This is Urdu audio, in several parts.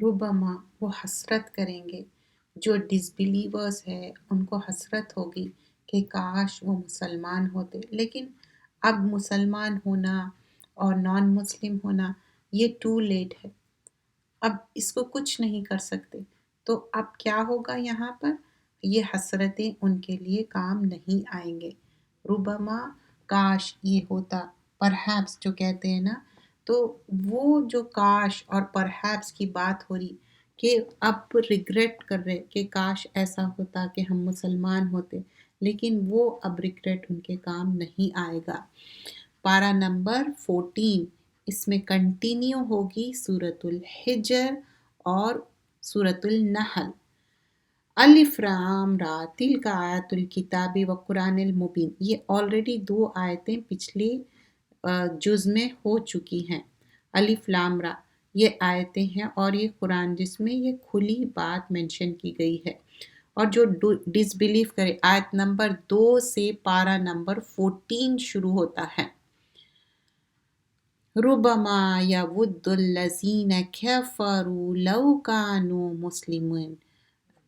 ربما وہ حسرت کریں گے، جو ڈسبلیورز ہے ان کو حسرت ہوگی کہ کاش وہ مسلمان ہوتے، لیکن اب مسلمان ہونا اور نان مسلم ہونا یہ ٹو لیٹ ہے، اب اس کو کچھ نہیں کر سکتے۔ تو اب کیا ہوگا یہاں پر؟ یہ حسرتیں ان کے لیے کام نہیں آئیں گے۔ ربما کاش یہ ہوتا، پرہیپس جو کہتے ہیں نا، تو وہ جو کاش اور پرہیپس کی بات ہو رہی کہ اب ریگریٹ کر رہے کہ کاش ایسا ہوتا کہ ہم مسلمان ہوتے، لیکن وہ اب ریگریٹ ان کے کام نہیں آئے گا۔ پارہ نمبر 14 اس میں کنٹینیو ہوگی سورۃ الحجر اور سورۃ النحل۔ الف لام را تلک آیات الکتاب و قرآن المبین، یہ آلریڈی 2 آیتیں پچھلے جز میں ہو چکی ہیں۔ الف لام را یہ آیتیں ہیں اور یہ قرآن جس میں یہ کھلی بات مینشن کی گئی ہے۔ اور جو ڈس بلیف کرے، آیت نمبر 2 سے پارہ نمبر 14 شروع ہوتا ہے۔ ربما یود الذین کفروا لو کانوا مسلمین،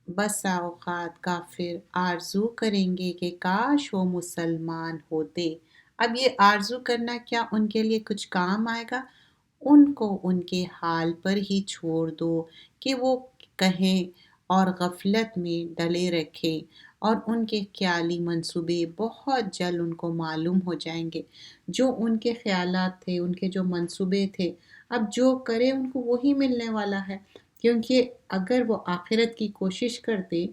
بسا اوقات کافر آرزو کریں گے کہ کاش وہ مسلمان ہوتے۔ اب یہ آرزو کرنا کیا ان کے لیے کچھ کام آئے گا؟ ان کو ان کے حال پر ہی چھوڑ دو کہ وہ کہیں اور غفلت میں ڈلے رکھیں، اور ان کے خیالی منصوبے بہت جلد ان کو معلوم ہو جائیں گے۔ جو ان کے خیالات تھے، ان کے جو منصوبے تھے، اب جو کرے ان کو وہی ملنے والا ہے، کیونکہ اگر وہ آخرت کی کوشش کرتے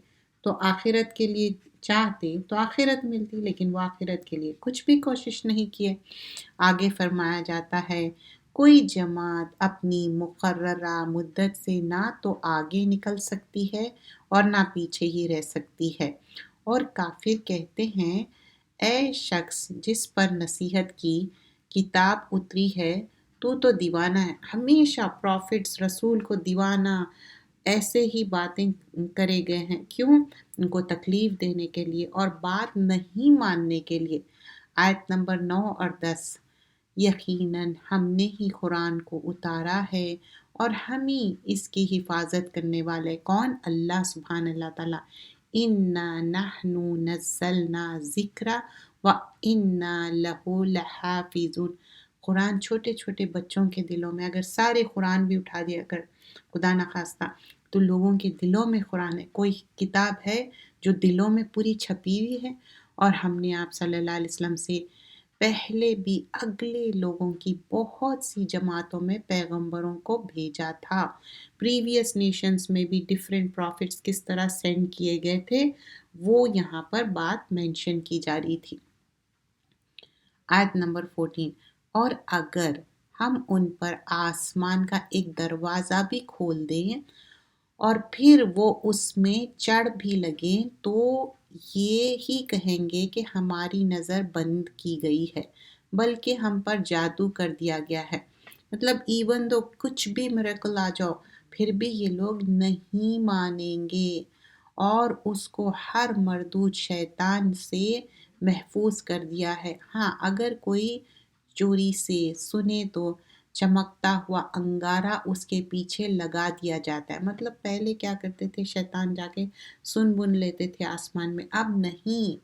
تو آخرت کے لیے چاہتے تو آخرت ملتی، لیکن وہ آخرت کے لیے کچھ بھی کوشش نہیں کیے۔ آگے فرمایا جاتا ہے کوئی جماعت اپنی مقررہ مدت سے نہ تو آگے نکل سکتی ہے اور نہ پیچھے ہی رہ سکتی ہے۔ اور کافر کہتے ہیں اے شخص جس پر نصیحت کی کتاب اتری ہے تو دیوانہ ہے، ہمیشہ پروفٹس رسول کو دیوانہ ایسے ہی باتیں کرے گئے ہیں، کیوں؟ ان کو تکلیف دینے کے لیے اور بات نہیں ماننے کے لیے۔ آیت نمبر 9 اور 10 یقیناً ہم نے ہی قرآن کو اتارا ہے اور ہم ہی اس کی حفاظت کرنے والے، کون؟ اللہ سبحان اللہ تعالیٰ۔ اِنَّا نَحْنُ نَزَّلْنَا ذِکْرَ وَإِنَّا لَهُ لَحَافِظُونَ۔ قرآن چھوٹے چھوٹے بچوں کے دلوں میں، اگر سارے قرآن بھی اٹھا دیا کر خدا نخواستہ تو لوگوں کے دلوں میں قرآن ہے، کوئی کتاب ہے جو دلوں میں پوری چھپی ہوئی ہے؟ اور ہم نے آپ صلی اللہ علیہ وسلم سے پہلے بھی اگلے لوگوں کی بہت سی جماعتوں میں پیغمبروں کو بھیجا تھا۔ پریویس نیشنز میں بھی ڈیفرنٹ پروفٹس کس طرح سینڈ کیے گئے تھے، وہ یہاں پر بات مینشن کی جا رہی تھی۔ آیت نمبر 14 اور اگر ہم ان پر آسمان کا ایک دروازہ بھی کھول دیں اور پھر وہ اس میں چڑھ بھی لگیں تو یہ ہی کہیں گے کہ ہماری نظر بند کی گئی ہے، بلکہ ہم پر جادو کر دیا گیا ہے۔ مطلب ایون دو کچھ بھی میریکل آ جاؤ پھر بھی یہ لوگ نہیں مانیں گے، اور اس کو ہر مردود شیطان سے محفوظ کر دیا ہے۔ ہاں اگر کوئی چوری سے سنے تو چمکتا ہوا انگارہ اس کے پیچھے لگا دیا جاتا ہے۔ مطلب پہلے کیا کرتے تھے، شیطان جا کے سن بن لیتے تھے آسمان میں، اب نہیں۔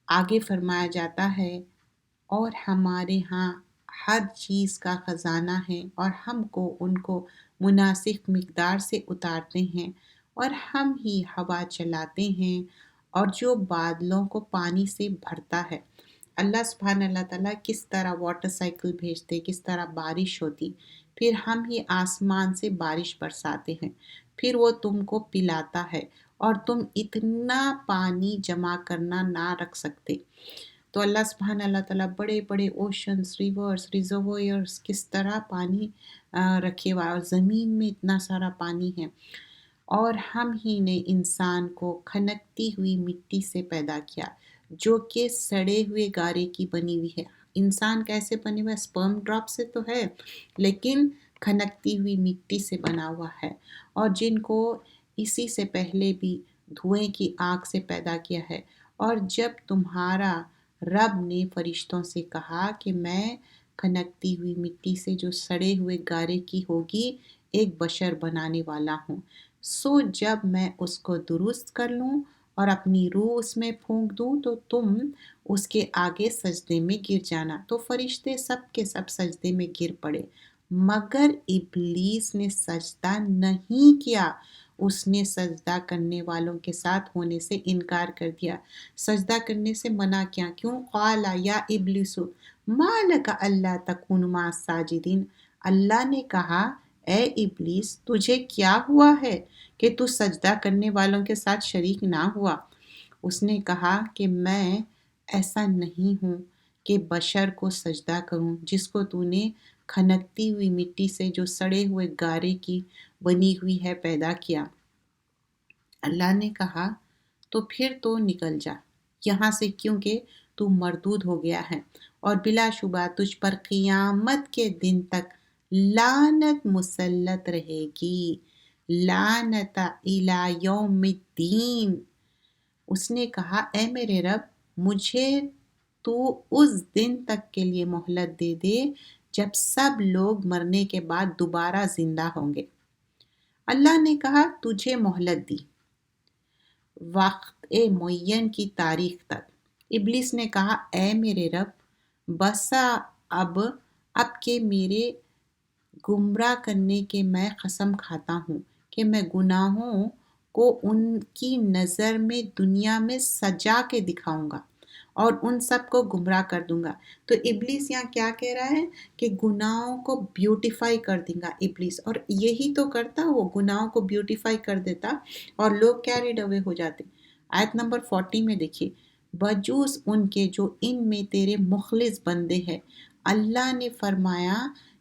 آگے فرمایا جاتا ہے اور ہمارے ہاں ہر چیز کا خزانہ ہے اور ہم کو ان کو مناسب مقدار سے اتارتے ہیں، اور ہم ہی ہوا چلاتے ہیں اور جو بادلوں کو پانی سے بھرتا ہے۔ اللہ سبحانہ اللہ تعالیٰ کس طرح واٹر سائیکل بھیجتے، کس طرح بارش ہوتی، پھر ہم ہی آسمان سے بارش برساتے ہیں، پھر وہ تم کو پلاتا ہے اور تم اتنا پانی جمع کرنا نہ رکھ سکتے۔ تو اللہ سبحانہ اللہ تعالیٰ بڑے بڑے اوشنز، ریورز، ریزروائرز کس طرح پانی رکھے ہوا، اور زمین میں اتنا سارا پانی ہے۔ اور ہم ہی نے انسان کو کھنکتی ہوئی مٹی سے پیدا کیا جو کہ سڑے ہوئے گارے کی بنی ہوئی ہے۔ انسان کیسے بنے ہوا ہے؟ سپرم ڈراپ سے تو ہے، لیکن کھنکتی ہوئی مٹی سے بنا ہوا ہے، اور جن کو اسی سے پہلے بھی دھوئیں کی آگ سے پیدا کیا ہے۔ اور جب تمہارا رب نے فرشتوں سے کہا کہ میں کھنکتی ہوئی مٹی سے جو سڑے ہوئے گارے کی ہوگی ایک بشر بنانے والا ہوں، سو جب میں اس کو درست کر لوں اور اپنی روح اس میں پھونک دوں تو تم اس کے آگے سجدے میں گر جانا۔ تو فرشتے سب کے سب سجدے میں گر پڑے مگر ابلیس نے سجدہ نہیں کیا، اس نے سجدہ کرنے والوں کے ساتھ ہونے سے انکار کر دیا، سجدہ کرنے سے منع کیا۔ کیوں؟ قال یا ابلیس ما لک اللہ تکون مع الساجدین، اللہ نے کہا اے ابلیس تجھے کیا ہوا ہے کہ تو سجدہ کرنے والوں کے ساتھ شریک نہ ہوا؟ اس نے کہا کہ میں ایسا نہیں ہوں کہ بشر کو سجدہ کروں جس کو تو نے کھنکتی ہوئی مٹی سے جو سڑے ہوئے گارے کی بنی ہوئی ہے پیدا کیا۔ اللہ نے کہا تو پھر تو نکل جا یہاں سے، کیونکہ تو مردود ہو گیا ہے اور بلا شبہ تجھ پر قیامت کے دن تک لعنت مسلط رہے گی، لعنت الی یوم الدین۔ اس نے کہا اے میرے رب مجھے تو اس دن تک کے لیے مہلت دے دے جب سب لوگ مرنے کے بعد دوبارہ زندہ ہوں گے۔ اللہ نے کہا تجھے مہلت دی وقت معین کی تاریخ تک۔ ابلیس نے کہا اے میرے رب بسا اب کہ میرے گمراہ کرنے کے میں قسم کھاتا ہوں کہ میں گناہوں کو ان کی نظر میں دنیا میں سجا کے دکھاؤں گا اور ان سب کو گمراہ کر دوں گا۔ تو ابلیس یہاں کیا کہہ رہا ہے کہ گناہوں کو بیوٹیفائی کر دیں گا ابلیس، اور یہی تو کرتا، وہ گناہوں کو بیوٹیفائی کر دیتا اور لوگ کیریڈ اوے ہو جاتے۔ آیت نمبر 40 میں دیکھیے، بجوز ان کے جو ان میں تیرے مخلص بندے ہیں، اللہ نے فرمایا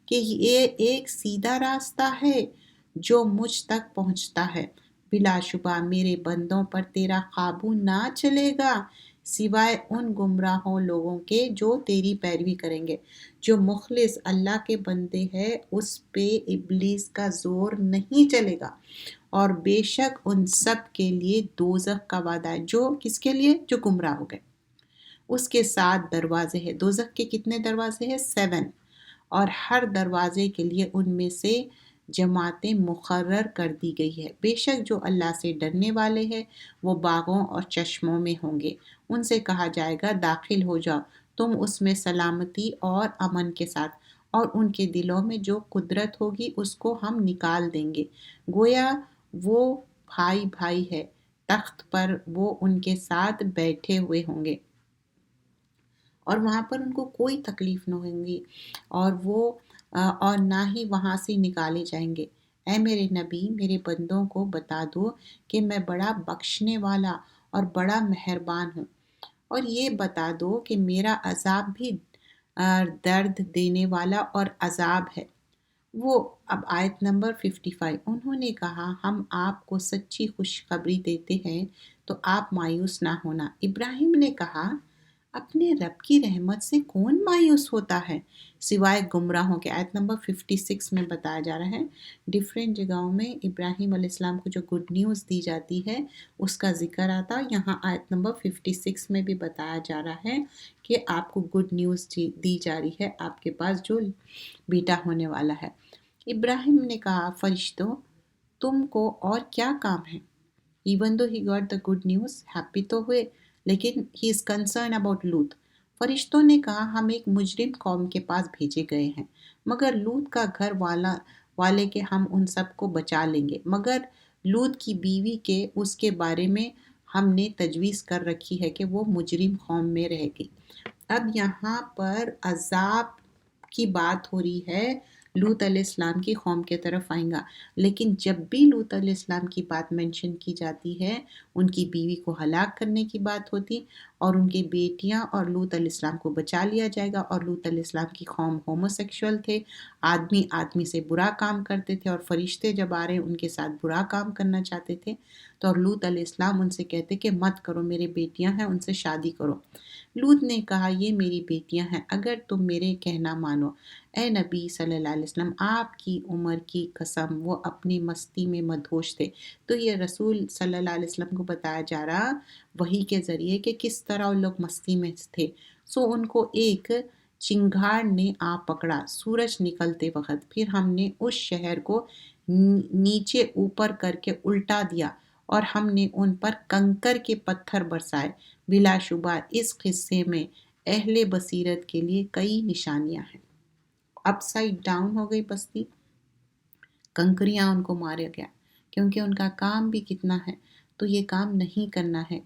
کہ یہ ایک سیدھا راستہ ہے جو مجھ تک پہنچتا ہے، بلا شبہ میرے بندوں پر تیرا قابو نہ چلے گا سوائے ان گمراہوں لوگوں کے جو تیری پیروی کریں گے۔ جو مخلص اللہ کے بندے ہیں اس پہ ابلیس کا زور نہیں چلے گا، اور بے شک ان سب کے لیے دوزخ کا وعدہ ہے۔ جو کس کے لیے؟ جو گمراہ ہو گئے۔ اس کے 7 دروازے ہیں۔ دوزخ کے کتنے دروازے ہیں؟ 7، اور ہر دروازے کے لیے ان میں سے جماعتیں مقرر کر دی گئی ہے۔ بے شک جو اللہ سے ڈرنے والے ہیں وہ باغوں اور چشموں میں ہوں گے، ان سے کہا جائے گا داخل ہو جاؤ تم اس میں سلامتی اور امن کے ساتھ، اور ان کے دلوں میں جو قدرت ہوگی اس کو ہم نکال دیں گے، گویا وہ بھائی بھائی ہے، تخت پر وہ ان کے ساتھ بیٹھے ہوئے ہوں گے اور وہاں پر ان کو کوئی تکلیف نہ ہوگی اور نہ ہی وہاں سے نکالے جائیں گے۔ اے میرے نبی میرے بندوں کو بتا دو کہ میں بڑا بخشنے والا اور بڑا مہربان ہوں، اور یہ بتا دو کہ میرا عذاب بھی درد دینے والا اور عذاب ہے۔ وہ اب آیت نمبر 55، انہوں نے کہا ہم آپ کو سچی خوشخبری دیتے ہیں تو آپ مایوس نہ ہونا۔ ابراہیم نے کہا اپنے رب کی رحمت سے کون مایوس ہوتا ہے سوائے گمراہوں کے۔ آیت نمبر 56 میں بتایا جا رہا ہے، ڈیفرنٹ جگہوں میں ابراہیم علیہ السلام کو جو گڈ نیوز دی جاتی ہے اس کا ذکر آتا، یہاں آیت نمبر 56 میں بھی بتایا جا رہا ہے کہ آپ کو گڈ نیوز دی جا رہی ہے، آپ کے پاس جو بیٹا ہونے والا ہے۔ ابراہیم نے کہا فرشتوں تم کو اور کیا کام ہے؟ Even though he got the good news, happy تو ہوئے، لیکن ہی از کنسرن اباؤٹ لوط۔ فرشتوں نے کہا ہم ایک مجرم قوم کے پاس بھیجے گئے ہیں، مگر لوط کا گھر والے کے ہم ان سب کو بچا لیں گے، مگر لوط کی بیوی کے اس کے بارے میں ہم نے تجویز کر رکھی ہے کہ وہ مجرم قوم میں رہے گی۔ اب یہاں پر عذاب کی بات ہو رہی ہے، لوط علیہ السلام کی قوم کے طرف آئیں گا، لیکن جب بھی لوط علیہ السلام کی بات مینشن کی جاتی ہے ان کی بیوی کو ہلاک کرنے کی بات ہوتی، اور ان کے بیٹیاں اور لوط علیہ السلام کو بچا لیا جائے گا، اور لوط علیہ السلام کی قوم ہومو سیکشول تھے، آدمی آدمی سے برا کام کرتے تھے، اور فرشتے جب آ رہے ان کے ساتھ برا کام کرنا چاہتے تھے، تو اور لوط علیہ السلام ان سے کہتے کہ مت کرو، میرے بیٹیاں ہیں ان سے شادی کرو۔ لوط نے کہا یہ میری بیٹیاں ہیں اگر تم میرے کہنا مانو۔ اے نبی صلی اللہ علیہ وسلم آپ کی عمر کی قسم وہ اپنی مستی میں مدہوش تھے۔ تو یہ رسول صلی اللہ علیہ وسلم کو بتایا جا رہا وحی کے ذریعے کہ کس طرح ان لوگ مستی میں تھے۔ سو ان کو ایک چنگھاڑ نے آ پکڑا سورج نکلتے وقت، پھر ہم نے اس شہر کو نیچے اوپر کر کے الٹا دیا اور ہم نے ان پر کنکر کے پتھر برسائے۔ بلا شبہ اس قصے میں اہل بصیرت کے لیے کئی نشانیاں ہیں۔ اپ سائڈ ڈاؤن ہو گئی بستی، کنکریاں ان کو مارا گیا، کیونکہ ان کا کام بھی کتنا ہے، تو یہ کام نہیں کرنا ہے۔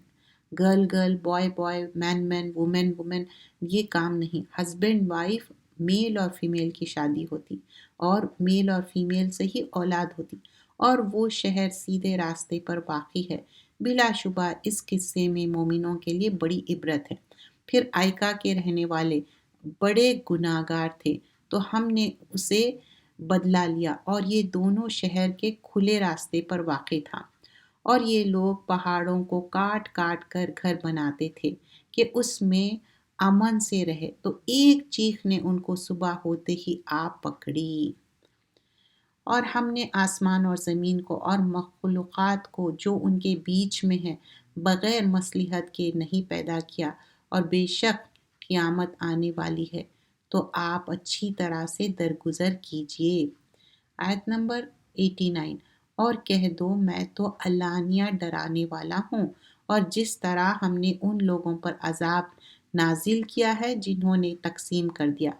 گرل گرل، بوائے بوائے، مین مین، وومن وومن، یہ کام نہیں۔ ہسبینڈ وائف، میل اور فیمیل کی شادی ہوتی اور میل اور فیمیل سے ہی اولاد ہوتی، اور وہ شہر سیدھے راستے پر واقع ہے۔ بلا شبہ اس قصے میں مومنوں کے لیے بڑی عبرت ہے۔ پھر آئکا کے رہنے والے بڑے گناہگار تھے، تو ہم نے اسے بدلا لیا، اور یہ دونوں شہر کے کھلے راستے پر واقع تھا، اور یہ لوگ پہاڑوں کو کاٹ کاٹ کر گھر بناتے تھے کہ اس میں امن سے رہے، تو ایک چیخ نے ان کو صبح ہوتے ہی آ پکڑی۔ اور ہم نے آسمان اور زمین کو اور مخلوقات کو جو ان کے بیچ میں ہے بغیر مصلحت کے نہیں پیدا کیا، اور بے شک قیامت آنے والی ہے، تو آپ اچھی طرح سے درگزر کیجئے۔ آیت نمبر 89۔ اور کہہ دو میں تو علانیہ ڈرانے والا ہوں، اور جس طرح ہم نے ان لوگوں پر عذاب نازل کیا ہے جنہوں نے تقسیم کر دیا۔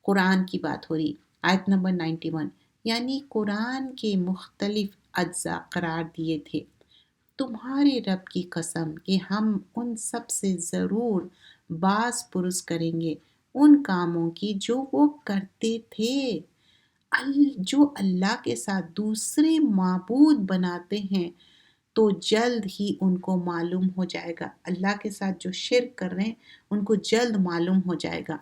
قرآن کی بات ہو رہی، آیت نمبر 91، یعنی قرآن کے مختلف اجزاء قرار دیے تھے۔ تمہارے رب کی قسم کہ ہم ان سب سے ضرور باز پرس کریں گے ان کاموں کی جو وہ کرتے تھے۔ جو اللہ کے ساتھ دوسرے معبود بناتے ہیں تو جلد ہی ان کو معلوم ہو جائے گا۔ اللہ کے ساتھ جو شرک کر رہے ہیں ان کو جلد معلوم ہو جائے گا۔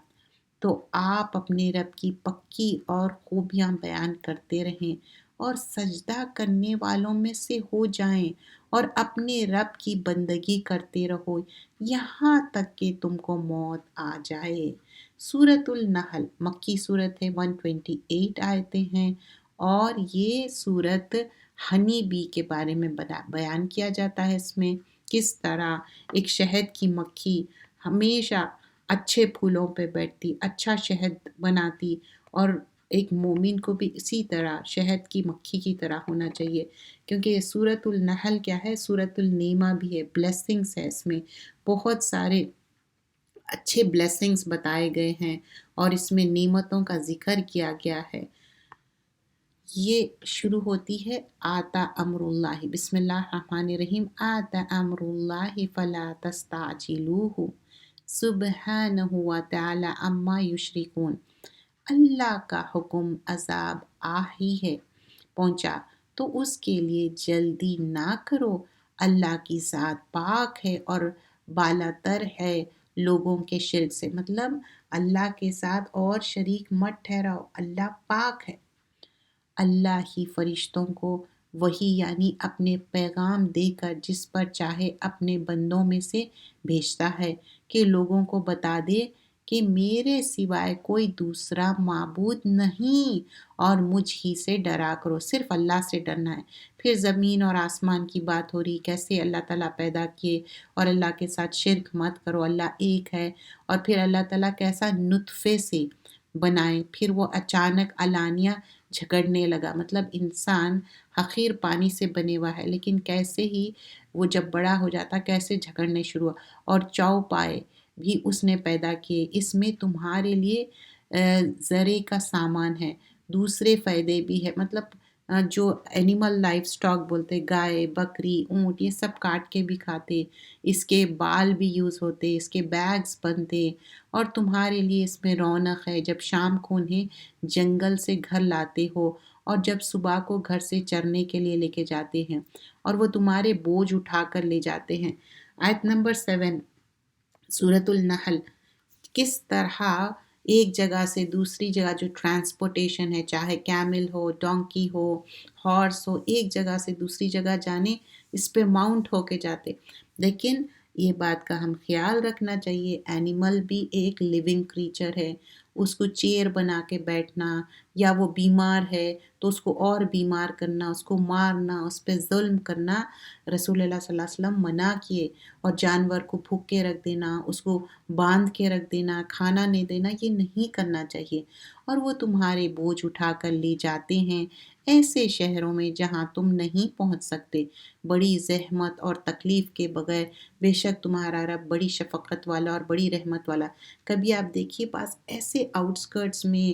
تو آپ اپنے رب کی پکی اور خوبیاں بیان کرتے رہیں اور سجدہ کرنے والوں میں سے ہو جائیں، اور اپنے رب کی بندگی کرتے رہو یہاں تک کہ تم کو موت آ جائے۔ سورۃ النحل مکی صورت ہے، 128 آیتیں ہیں، اور یہ صورت ہنی بی کے بارے میں بیان کیا جاتا ہے۔ اس میں کس طرح ایک شہد کی مکھی ہمیشہ اچھے پھولوں پہ بیٹھتی، اچھا شہد بناتی، اور ایک مومن کو بھی اسی طرح شہد کی مکھی کی طرح ہونا چاہیے، کیونکہ یہ سورۃ النحل کیا ہے، سورۃ النعمہ بھی ہے، بلیسنگز ہے، اس میں بہت سارے اچھے بلیسنگز بتائے گئے ہیں، اور اس میں نعمتوں کا ذکر کیا گیا ہے۔ یہ شروع ہوتی ہے آتا امر اللہ، بسم اللہ الرحمن الرحیم، آتا امر اللہ فلا تستعجلوہ سبحانہ وتعالی عما یشرکون۔ اللہ کا حکم عذاب آ ہی ہے، پہنچا، تو اس کے لیے جلدی نہ کرو، اللہ کی ذات پاک ہے اور بالا تر ہے لوگوں کے شرک سے، مطلب اللہ کے ساتھ اور شریک مت ٹھہراؤ، اللہ پاک ہے۔ اللہ ہی فرشتوں کو وحی یعنی اپنے پیغام دے کر جس پر چاہے اپنے بندوں میں سے بھیجتا ہے کہ لوگوں کو بتا دے کہ میرے سوائے کوئی دوسرا معبود نہیں، اور مجھ ہی سے ڈرا کرو، صرف اللہ سے ڈرنا ہے۔ پھر زمین اور آسمان کی بات ہو رہی، کیسے اللہ تعالیٰ پیدا کیے، اور اللہ کے ساتھ شرک مت کرو، اللہ ایک ہے، اور پھر اللہ تعالیٰ کیسا نطفے سے بنائے، پھر وہ اچانک علانیہ جھگڑنے لگا، مطلب انسان حقیر پانی سے بنے ہوا ہے، لیکن کیسے ہی وہ جب بڑا ہو جاتا کیسے جھگڑنے شروع ہوا، اور چو پائے بھی اس نے پیدا کیے، اس میں تمہارے لیے زرے کا سامان ہے، دوسرے فائدے بھی ہے، مطلب جو اینیمل لائف سٹاک بولتے، گائے، بکری، اونٹ، یہ سب کاٹ کے بھی کھاتے، اس کے بال بھی یوز ہوتے، اس کے بیگز بنتے، اور تمہارے لیے اس میں رونق ہے جب شام کو انہیں جنگل سے گھر لاتے ہو، اور جب صبح کو گھر سے چرنے کے لیے لے کے جاتے ہیں، اور وہ تمہارے بوجھ اٹھا کر لے جاتے ہیں۔ آیت نمبر 7 سورۃ النحل، کس طرح ایک جگہ سے دوسری جگہ جو ٹرانسپورٹیشن ہے، چاہے کیمل ہو، ڈونکی ہو، ہارس ہو، ایک جگہ سے دوسری جگہ جانے اس پہ ماؤنٹ ہو کے جاتے، لیکن یہ بات کا ہم خیال رکھنا چاہیے، اینیمل بھی ایک لیونگ کریچر ہے، اس کو چیئر بنا کے بیٹھنا، یا وہ بیمار ہے تو اس کو اور بیمار کرنا، اس کو مارنا، اس پہ ظلم کرنا رسول اللہ صلی اللہ علیہ وسلم منع کیے، اور جانور کو پھک کے رکھ دینا، اس کو باندھ کے رکھ دینا، کھانا نہیں دینا، یہ نہیں کرنا چاہیے، اور وہ تمہارے بوجھ اٹھا کر لے جاتے ہیں، ایسے شہروں میں جہاں تم نہیں پہنچ سکتے، بڑی زحمت اور تکلیف کے بغیر۔ بے شک تمہارا رب بڑی شفقت والا اور بڑی رحمت والا۔ کبھی آپ دیکھیے پاس ایسے آؤٹسکرٹس میں،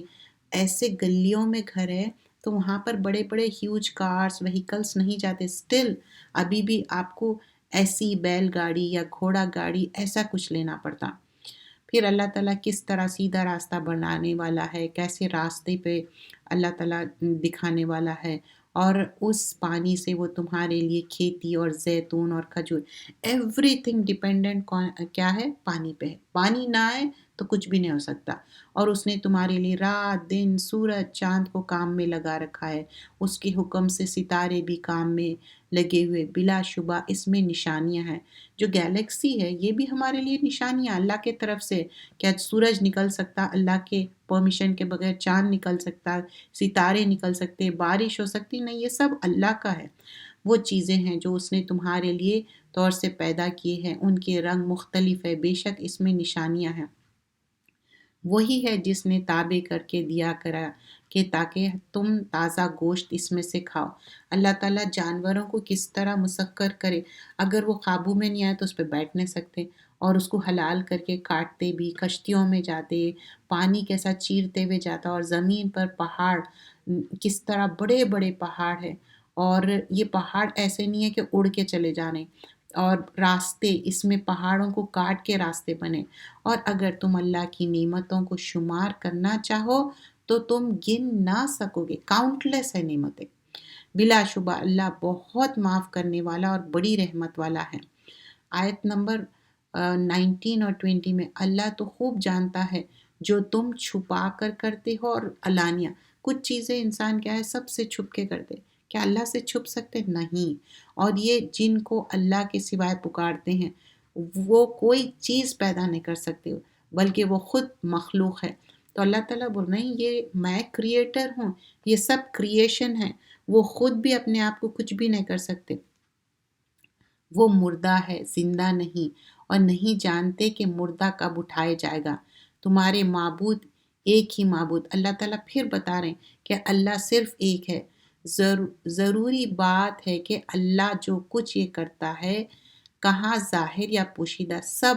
ایسے گلیوں میں گھر ہے، تو وہاں پر بڑے بڑے ہیوج کارز وہیکلس نہیں جاتے، اسٹل ابھی بھی آپ کو ایسی بیل گاڑی یا گھوڑا گاڑی ایسا کچھ لینا پڑتا۔ پھر اللہ تعالیٰ کس طرح سیدھا راستہ بنانے والا ہے، کیسے راستے پہ اللہ تعالیٰ دکھانے والا ہے، اور اس پانی سے وہ تمہارے لیے کھیتی اور زیتون اور کھجور، ایوری تھنگ ڈپینڈنٹ کیا ہے؟ پانی پہ ہے۔ پانی نہ آئے تو کچھ بھی نہیں ہو سکتا۔ اور اس نے تمہارے لیے رات دن سورج چاند کو کام میں لگا رکھا ہے، اس کے حکم سے ستارے بھی کام میں لگے ہوئے، بلا شبہ اس میں نشانیاں ہیں۔ جو گیلیکسی ہے یہ بھی ہمارے لیے نشانیاں اللہ کے طرف سے۔ کیا سورج نکل سکتا اللہ کے پرمیشن کے بغیر؟ چاند نکل سکتا، ستارے نکل سکتے، بارش ہو سکتی؟ نہیں، یہ سب اللہ کا ہے۔ وہ چیزیں ہیں جو اس نے تمہارے لیے طور سے پیدا کیے ہیں، ان کے رنگ مختلف ہے، بے شک اس میں نشانیاں ہیں۔ وہی ہے جس نے تابع کر کے دیا کرا کہ تاکہ تم تازہ گوشت اس میں سے کھاؤ۔ اللہ تعالیٰ جانوروں کو کس طرح مسخر کرے، اگر وہ قابو میں نہیں آئے تو اس پہ بیٹھ نہیں سکتے، اور اس کو حلال کر کے کاٹتے بھی، کشتیوں میں جاتے، پانی کیسا چیرتے ہوئے جاتا، اور زمین پر پہاڑ کس طرح بڑے بڑے پہاڑ ہیں، اور یہ پہاڑ ایسے نہیں ہے کہ اڑ کے چلے جانے، اور راستے اس میں پہاڑوں کو کاٹ کے راستے بنے۔ اور اگر تم اللہ کی نعمتوں کو شمار کرنا چاہو تو تم گن نہ سکو گے، کاؤنٹ لیس ہے نعمتیں۔ بلا شبہ اللہ بہت معاف کرنے والا اور بڑی رحمت والا ہے۔ آیت نمبر 19 اور 20 میں اللہ تو خوب جانتا ہے جو تم چھپا کر کرتے ہو اور علانیہ۔ کچھ چیزیں انسان کیا ہے سب سے چھپ کے کرتے، کیا اللہ سے چھپ سکتے؟ نہیں۔ اور یہ جن کو اللہ کے سوائے پکارتے ہیں وہ کوئی چیز پیدا نہیں کر سکتے، بلکہ وہ خود مخلوق ہے۔ تو اللہ تعالیٰ بول رہے ہیں یہ میں کریٹر ہوں، یہ سب کریشن ہے، وہ خود بھی اپنے آپ کو کچھ بھی نہیں کر سکتے۔ وہ مردہ ہے، زندہ نہیں، اور نہیں جانتے کہ مردہ کب اٹھائے جائے گا۔ تمہارے معبود ایک ہی معبود۔ اللہ تعالیٰ پھر بتا رہے ہیں کہ اللہ صرف ایک ہے۔ ضروری بات ہے کہ اللہ جو کچھ یہ کرتا ہے، کہاں ظاہر یا پوشیدہ، سب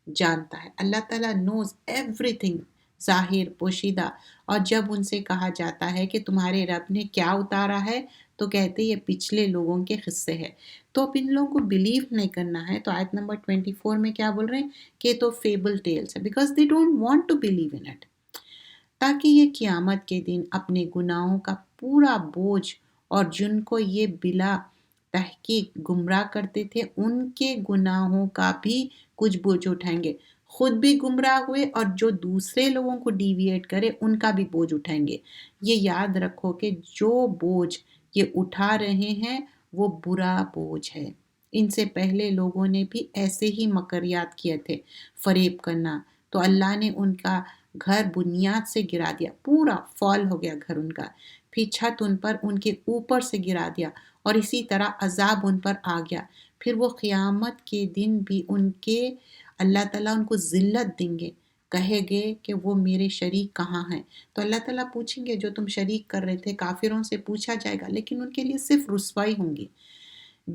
جانتا ہے۔ اللہ تعالیٰ نوز ایوری تھنگ، ظاہر پوشیدہ۔ اور جب ان سے کہا جاتا ہے کہ تمہارے رب نے کیا اتارا ہے، تو کہتے یہ پچھلے لوگوں کے قصے ہے، تو اب ان لوگوں کو بلیو نہیں کرنا ہے۔ تو آیت نمبر 24 میں کیا بول رہے ہیں کہ تو فیبل ٹیلز ہے، because they don't want to believe in it, تاکہ یہ قیامت کے دن اپنے گناہوں کا پورا بوجھ، اور جن کو یہ بلا تحقیق گمراہ کرتے تھے ان کے گناہوں کا بھی کچھ بوجھ اٹھائیں گے۔ خود بھی گمراہ ہوئے اور جو دوسرے لوگوں کو ڈیویٹ کرے ان کا بھی بوجھ اٹھائیں گے۔ یہ یاد رکھو کہ جو بوجھ یہ اٹھا رہے ہیں وہ برا بوجھ ہے۔ ان سے پہلے لوگوں نے بھی ایسے ہی مکریات کیے تھے، فریب کرنا، تو اللہ نے ان کا گھر بنیاد سے گرا دیا، پورا فال ہو گیا گھر ان کا، پھر چھت ان پر ان کے اوپر سے گرا دیا، اور اسی طرح عذاب ان پر آ گیا۔ پھر وہ قیامت کے دن بھی ان کے اللہ تعالیٰ ان کو ذلت دیں گے، کہے گے کہ وہ میرے شریک کہاں ہیں؟ تو اللہ تعالیٰ پوچھیں گے جو تم شریک کر رہے تھے، کافروں سے پوچھا جائے گا، لیکن ان کے لیے صرف رسوائی ہوں گی۔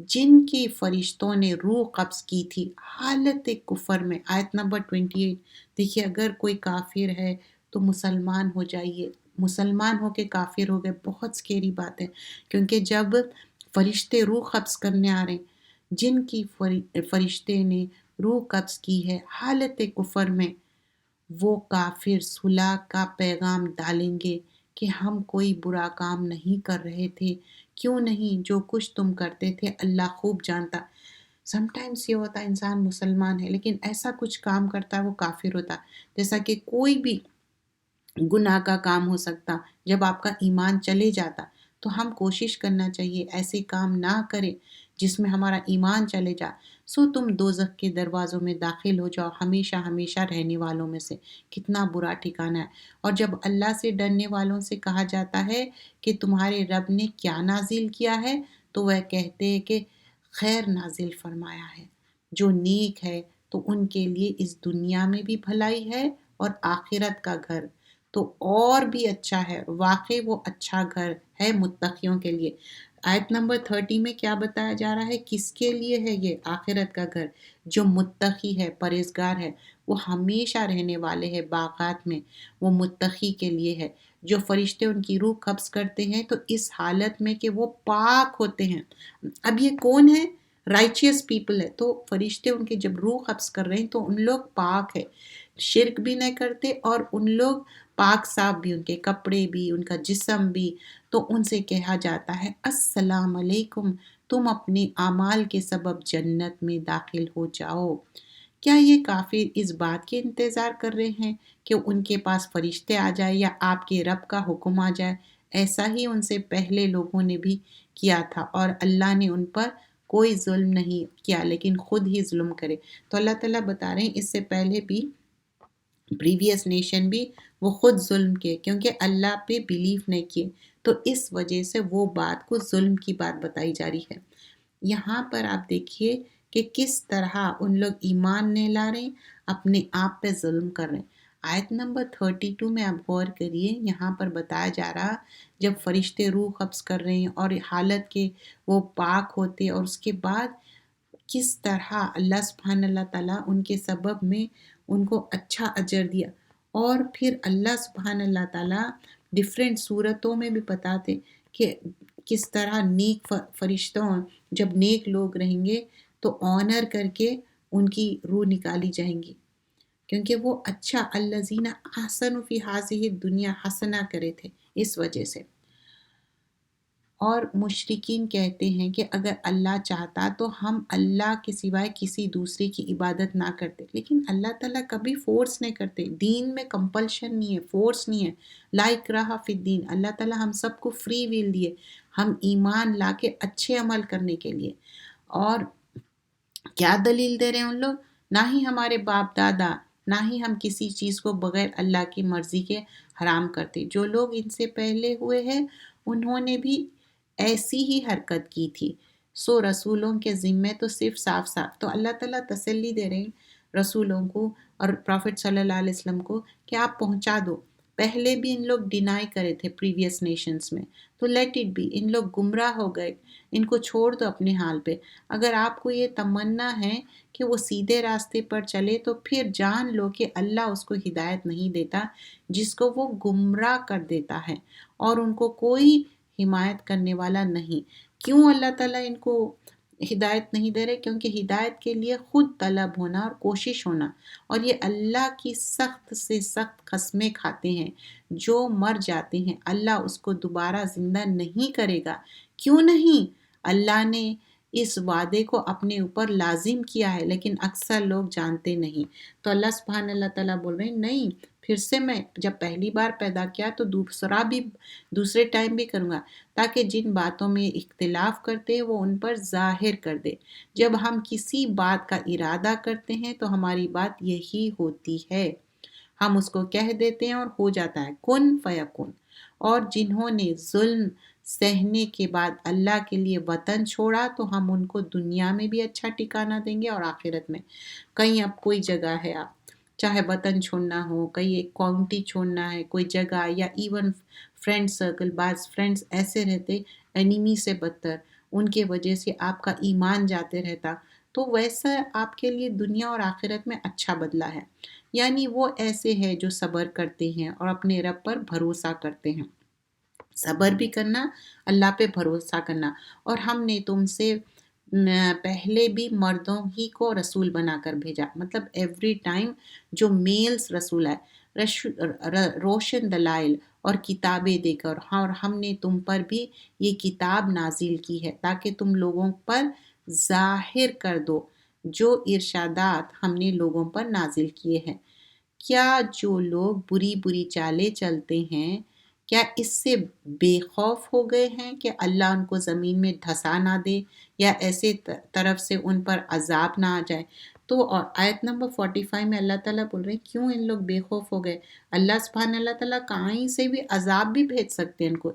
جن کی فرشتوں نے روح قبض کی تھی حالت کفر میں، آیت نمبر 28 دیکھیے، اگر کوئی کافر ہے تو مسلمان ہو جائیے، مسلمان ہو کے کافر ہو گئے، بہت سکیری بات ہے، کیونکہ جب فرشتے روح قبض کرنے آ رہے ہیں، جن کی فرشتے نے روح قبض کی ہے حالت کفر میں، وہ کافر صلح کا پیغام ڈالیں گے کہ ہم کوئی برا کام نہیں کر رہے تھے، کیوں نہیں، جو کچھ تم کرتے تھے اللہ خوب جانتا۔ سم ٹائمز یہ ہوتا ہے انسان مسلمان ہے لیکن ایسا کچھ کام کرتا ہے وہ کافر ہوتا، جیسا کہ کوئی بھی گناہ کا کام ہو سکتا۔ جب آپ کا ایمان چلے جاتا تو ہم کوشش کرنا چاہیے ایسے کام نہ کریں جس میں ہمارا ایمان چلے جا، سو تم دوزخ کے دروازوں میں داخل ہو جاؤ ہمیشہ ہمیشہ رہنے والوں میں سے۔ کتنا برا ٹھکانہ ہے۔ اور جب اللہ سے ڈرنے والوں سے کہا جاتا ہے کہ تمہارے رب نے کیا نازل کیا ہے، تو وہ کہتے ہیں کہ خیر نازل فرمایا ہے، جو نیک ہے تو ان کے لیے اس دنیا میں بھی بھلائی ہے اور آخرت کا گھر تو اور بھی اچھا ہے، واقعی وہ اچھا گھر ہے متقیوں کے لیے۔ آیت نمبر 30 میں کیا بتایا جا رہا ہے؟ کس کے لیے ہے یہ آخرت کا گھر؟ جو متقی ہے، پرہیزگار ہے، وہ ہمیشہ رہنے والے ہیں باغات میں، وہ متقی کے لیے ہے۔ جو فرشتے ان کی روح قبض کرتے ہیں تو اس حالت میں کہ وہ پاک ہوتے ہیں۔ اب یہ کون ہے؟ رائچیس پیپل ہے۔ تو فرشتے ان کے جب روح قبض کر رہے ہیں تو ان لوگ پاک ہے، شرک بھی نہیں کرتے، اور ان لوگ پاک صاف بھی، ان کے کپڑے بھی، ان کا جسم بھی۔ تو ان سے کہا جاتا ہے السلام علیکم، تم اپنے اعمال کے سبب جنت میں داخل ہو جاؤ۔ کیا یہ کافر اس بات کے انتظار کر رہے ہیں کہ ان کے پاس فرشتے آ جائے یا آپ کے رب کا حکم آ جائے؟ ایسا ہی ان سے پہلے لوگوں نے بھی کیا تھا، اور اللہ نے ان پر کوئی ظلم نہیں کیا لیکن خود ہی ظلم کرے۔ تو اللہ تعالیٰ بتا رہے ہیں اس سے پہلے بھی پریویس نیشن بھی وہ خود ظلم کیے، کیونکہ اللہ پہ بیلیف نہیں کیے، تو اس وجہ سے وہ بات کو ظلم کی بات بتائی جا رہی ہے۔ یہاں پر آپ دیکھیے کہ کس طرح ان لوگ ایمان نہیں لا رہے، اپنے آپ پہ ظلم کر رہے ہیں۔ آیت نمبر 32 میں آپ غور کریے، یہاں پر بتایا جا رہا جب فرشتے روح قبض کر رہے ہیں اور حالت کے وہ پاک ہوتے، اور اس کے بعد کس طرح اللہ سبحانہ اللہ تعالیٰ ان کے سبب میں ان کو اچھا اجر دیا، اور پھر اللہ سبحانہ اللہ تعالیٰ ڈیفرنٹ صورتوں میں بھی بتاتے کہ کس طرح نیک فرشتوں، جب نیک لوگ رہیں گے تو آنر کر کے ان کی روح نکالی جائیں گی، کیونکہ وہ اچھا الذین احسنوا فی ہذہ الدنیا حسنہ کرے تھے اس وجہ سے۔ اور مشرکین کہتے ہیں کہ اگر اللہ چاہتا تو ہم اللہ کے سوائے کسی دوسرے کی عبادت نہ کرتے، لیکن اللہ تعالیٰ کبھی فورس نہیں کرتے، دین میں کمپلشن نہیں ہے، فورس نہیں ہے، لا اکراہ فی الدین۔ اللہ تعالیٰ ہم سب کو فری ویل دیے، ہم ایمان لا کے اچھے عمل کرنے کے لیے۔ اور کیا دلیل دے رہے ہیں ان لوگ؟ نہ ہی ہمارے باپ دادا، نہ ہی ہم کسی چیز کو بغیر اللہ کی مرضی کے حرام کرتے۔ جو لوگ ان سے پہلے ہوئے ہیں انہوں نے بھی ایسی ہی حرکت کی تھی، سو رسولوں کے ذمے تو صرف صاف صاف، تو اللہ تعالیٰ تسلی دے رہے ہیں رسولوں کو اور پرافٹ صلی اللہ علیہ وسلم کو کہ آپ پہنچا دو۔ پہلے بھی ان لوگ ڈینائی کرے تھے پریویس نیشنز میں، تو لیٹ اٹ بی، ان لوگ گمراہ ہو گئے، ان کو چھوڑ دو اپنے حال پہ۔ اگر آپ کو یہ تمنا ہے کہ وہ سیدھے راستے پر چلے تو پھر جان لو کہ اللہ اس کو ہدایت نہیں دیتا جس کو وہ گمراہ کر دیتا ہے، اور ان کو کوئی حمایت کرنے والا نہیں۔ کیوں اللہ تعالیٰ ان کو ہدایت نہیں دے رہے؟ کیونکہ ہدایت کے لیے خود طلب ہونا اور کوشش ہونا، اور یہ اللہ کی سخت سے سخت قسمیں کھاتے ہیں۔ جو مر جاتے ہیں اللہ اس کو دوبارہ زندہ نہیں کرے گا۔ کیوں نہیں؟ اللہ نے اس وعدے کو اپنے اوپر لازم کیا ہے، لیکن اکثر لوگ جانتے نہیں۔ تو اللہ سبحانہ اللہ تعالیٰ بول رہے ہیں نہیں، پھر سے میں جب پہلی بار پیدا کیا تو دوسرے ٹائم بھی کروں گا، تاکہ جن باتوں میں اختلاف کرتے ہیں وہ ان پر ظاہر کر دے۔ جب ہم کسی بات کا ارادہ کرتے ہیں تو ہماری بات یہی ہوتی ہے، ہم اس کو کہہ دیتے ہیں اور ہو جاتا ہے، کن فیکن۔ اور جنہوں نے ظلم سہنے کے بعد اللہ کے لیے وطن چھوڑا تو ہم ان کو دنیا میں بھی اچھا ٹھکانہ دیں گے اور آخرت میں۔ کہیں اب کوئی جگہ ہے، آپ چاہے وطن چھوڑنا ہو، کہیں ایک کاؤنٹی چھوڑنا ہے، کوئی جگہ، یا ایون فرینڈ سرکل، بعض فرینڈز ایسے رہتے انیمی سے بدتر، ان کے وجہ سے آپ کا ایمان جاتے رہتا، تو ویسا آپ کے لیے دنیا اور آخرت میں اچھا بدلہ ہے۔ یعنی وہ ایسے ہیں جو صبر کرتے ہیں اور اپنے رب پر بھروسہ کرتے ہیں۔ صبر بھی کرنا، اللہ پہ بھروسہ کرنا۔ اور ہم نے تم سے پہلے بھی مردوں ہی کو رسول بنا کر بھیجا، مطلب ایوری ٹائم جو میلز رسول ہے، روشن دلائل اور کتابیں دے کر، اور ہم نے تم پر بھی یہ کتاب نازل کی ہے تاکہ تم لوگوں پر ظاہر کر دو جو ارشادات ہم نے لوگوں پر نازل کیے ہیں۔ کیا جو لوگ بری بری چالیں چلتے ہیں، کیا اس سے بے خوف ہو گئے ہیں کہ اللہ ان کو زمین میں دھسا نہ دے یا ایسے طرف سے ان پر عذاب نہ آ جائے؟ تو اور آیت نمبر 45 میں اللہ تعالیٰ بول رہے ہیں کیوں ان لوگ بے خوف ہو گئے؟ اللہ سبحانہ اللہ تعالیٰ کہیں سے بھی عذاب بھی بھیج سکتے ہیں ان کو،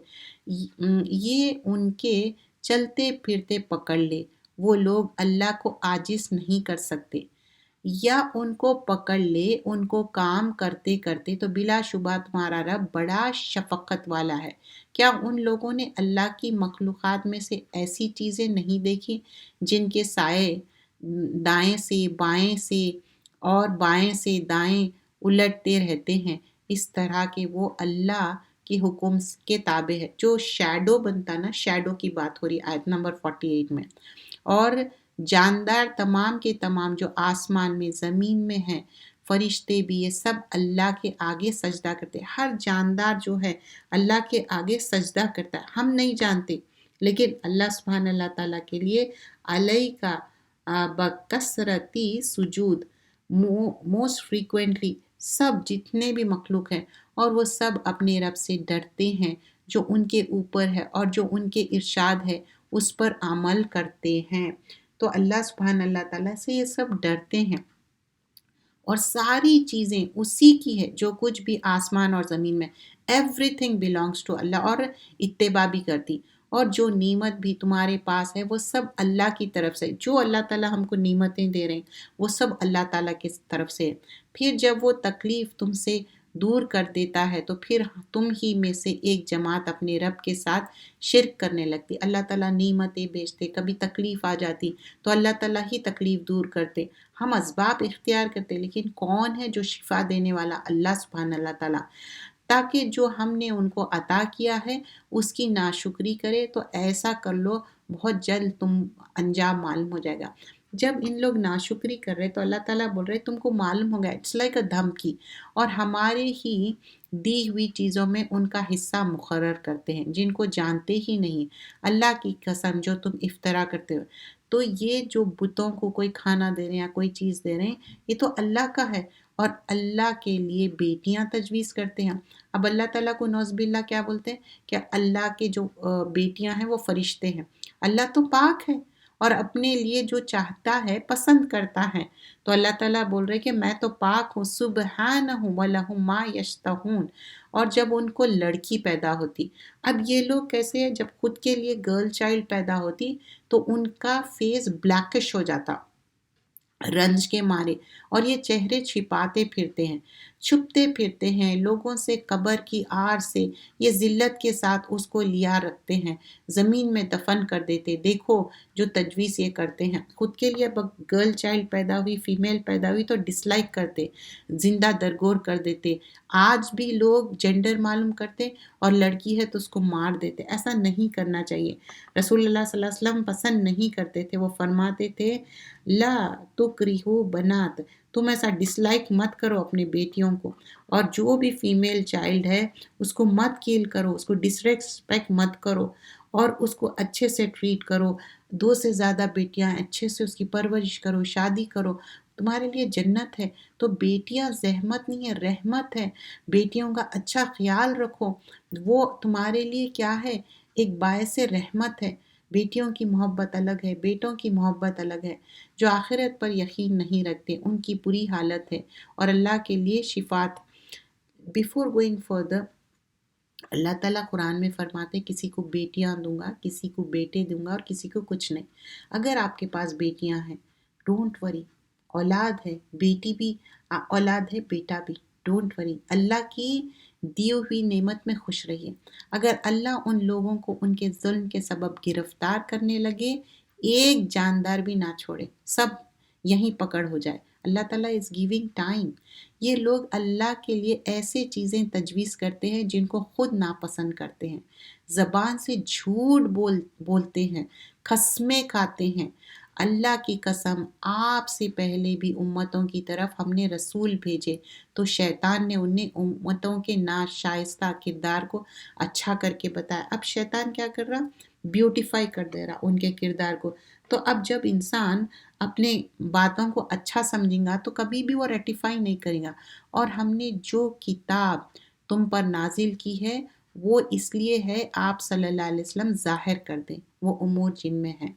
یہ ان کے چلتے پھرتے پکڑ لے۔ وہ لوگ اللہ کو عاجز نہیں کر سکتے، یا ان کو پکڑ لے ان کو کام کرتے کرتے، تو بلا شبہ تمہارا رب بڑا شفقت والا ہے۔ کیا ان لوگوں نے اللہ کی مخلوقات میں سے ایسی چیزیں نہیں دیکھی جن کے سائے دائیں سے بائیں سے اور بائیں سے دائیں الٹتے رہتے ہیں، اس طرح کہ وہ اللہ کے حکم کے تابع ہے۔ جو شیڈو بنتا نا، شیڈو کی بات ہو رہی آیت نمبر 48 میں، اور جاندار تمام کے تمام جو آسمان میں زمین میں ہیں، فرشتے بھی، یہ سب اللہ کے آگے سجدہ کرتے ہیں۔ ہر جاندار جو ہے اللہ کے آگے سجدہ کرتا ہے، ہم نہیں جانتے، لیکن اللہ سبحانہ اللہ تعالیٰ کے لیے علیہ کا بکثرتی سجود، موسٹ فریکوینٹلی، سب جتنے بھی مخلوق ہیں، اور وہ سب اپنے رب سے ڈرتے ہیں جو ان کے اوپر ہے، اور جو ان کے ارشاد ہے اس پر عمل کرتے ہیں۔ تو اللہ سبحانہ اللہ تعالیٰ سے یہ سب ڈرتے ہیں، اور ساری چیزیں اسی کی ہے، جو کچھ بھی آسمان اور زمین میں، ایوری تھنگ بلانگس ٹو اللہ، اور اتباع بھی کرتی، اور جو نعمت بھی تمہارے پاس ہے وہ سب اللہ کی طرف سے، جو اللہ تعالیٰ ہم کو نعمتیں دے رہے ہیں وہ سب اللہ تعالیٰ کی طرف سے ہے۔ پھر جب وہ تکلیف تم سے دور کر دیتا ہے تو پھر تم ہی میں سے ایک جماعت اپنے رب کے ساتھ شرک کرنے لگتی۔ اللہ تعالیٰ نعمتیں بھیجتے، کبھی تکلیف آ جاتی تو اللہ تعالیٰ ہی تکلیف دور کرتے، ہم اسباب اختیار کرتے، لیکن کون ہے جو شفا دینے والا؟ اللہ سبحانہ اللہ تعالیٰ، تاکہ جو ہم نے ان کو عطا کیا ہے اس کی ناشکری کرے، تو ایسا کر لو بہت جلد تم انجام معلوم ہو جائے گا۔ جب ان لوگ ناشکری کر رہے تو اللہ تعالیٰ بول رہے تم کو معلوم ہوگا، اٹس لائک اے دھمکی، اور ہمارے ہی دی ہوئی چیزوں میں ان کا حصہ مقرر کرتے ہیں جن کو جانتے ہی نہیں۔ اللہ کی قسم جو تم افطرا کرتے ہو، تو یہ جو بتوں کو کوئی کھانا دے رہے ہیں یا کوئی چیز دے رہے ہیں، یہ تو اللہ کا ہے، اور اللہ کے لیے بیٹیاں تجویز کرتے ہیں۔ اب اللہ تعالیٰ کو نعوذ باللہ کیا بولتے ہیں کہ اللہ کے جو بیٹیاں ہیں وہ فرشتے ہیں۔ اللہ تو پاک ہے اور اپنے لیے جو چاہتا ہے پسند کرتا ہے، تو اللہ تعالیٰ بول رہے کہ میں تو پاک ہوں، سبحانہ وَلَهُ مَا يَشْتَهُونَ۔ اور جب ان کو لڑکی پیدا ہوتی، اب یہ لوگ کیسے ہیں، جب خود کے لیے گرل چائلڈ پیدا ہوتی تو ان کا فیس بلیکش ہو جاتا رنج کے مارے، اور یہ چہرے چھپاتے پھرتے ہیں، چھپتے پھرتے ہیں لوگوں سے، قبر کی آڑ سے یہ ذلت کے ساتھ اس کو لیا رکھتے ہیں، زمین میں دفن کر دیتے۔ دیکھو جو تجویز یہ کرتے ہیں، خود کے لیے گرل چائلڈ پیدا ہوئی، فیمیل پیدا ہوئی تو ڈس لائک کرتے، زندہ درگور کر دیتے۔ آج بھی لوگ جینڈر معلوم کرتے اور لڑکی ہے تو اس کو مار دیتے، ایسا نہیں کرنا چاہیے۔ رسول اللہ صلی اللہ علیہ وسلم پسند نہیں کرتے تھے، وہ فرماتے تھے لا تکرہو بنات، تم ایسا ڈس لائک مت کرو اپنے بیٹیوں کو، اور جو بھی فیمیل چائلڈ ہے اس کو مت کیل کرو، اس کو ڈسریسپیکٹ مت کرو، اور اس کو اچھے سے ٹریٹ کرو، 2 سے زیادہ بیٹیاں اچھے سے اس کی پرورش کرو، شادی کرو، تمہارے لیے جنت ہے۔ تو بیٹیاں زحمت نہیں ہے، رحمت ہے، بیٹیوں کا اچھا خیال رکھو، وہ تمہارے لیے کیا ہے، ایک باعث رحمت ہے۔ بیٹیوں کی محبت الگ ہے، بیٹوں کی محبت الگ ہے۔ جو آخرت پر یقین نہیں رکھتے ان کی بری حالت ہے، اور اللہ کے لیے شفاعت۔ بیفور گوئنگ فردر، اللہ تعالیٰ قرآن میں فرماتے کسی کو بیٹیاں دوں گا، کسی کو بیٹے دوں گا، اور کسی کو کچھ نہیں۔ اگر آپ کے پاس بیٹیاں ہیں، ڈونٹ وری، اولاد ہے، بیٹی بھی اولاد ہے، بیٹا بھی، ڈونٹ وری، اللہ کی دی ہوئی نعمت میں خوش رہیے۔ اگر اللہ ان لوگوں کو ان کے ظلم کے سبب گرفتار کرنے لگے، ایک جاندار بھی نہ چھوڑے، سب یہیں پکڑ ہو جائے۔ اللہ تعالیٰ از گیونگ ٹائم۔ یہ لوگ اللہ کے لیے ایسے چیزیں تجویز کرتے ہیں جن کو خود ناپسند کرتے ہیں، زبان سے جھوٹ بولتے ہیں، قسمیں کھاتے ہیں۔ اللہ کی قسم، آپ سے پہلے بھی امتوں کی طرف ہم نے رسول بھیجے، تو شیطان نے انہیں امتوں کے ناشائستہ کردار کو اچھا کر کے بتایا۔ اب شیطان کیا کر رہا، بیوٹیفائی کر دے رہا ان کے کردار کو۔ تو اب جب انسان اپنے باتوں کو اچھا سمجھے گا تو کبھی بھی وہ ریٹیفائی نہیں کرے گا۔ اور ہم نے جو کتاب تم پر نازل کی ہے وہ اس لیے ہے آپ صلی اللہ علیہ وسلم ظاہر کر دیں وہ امور جن میں ہیں۔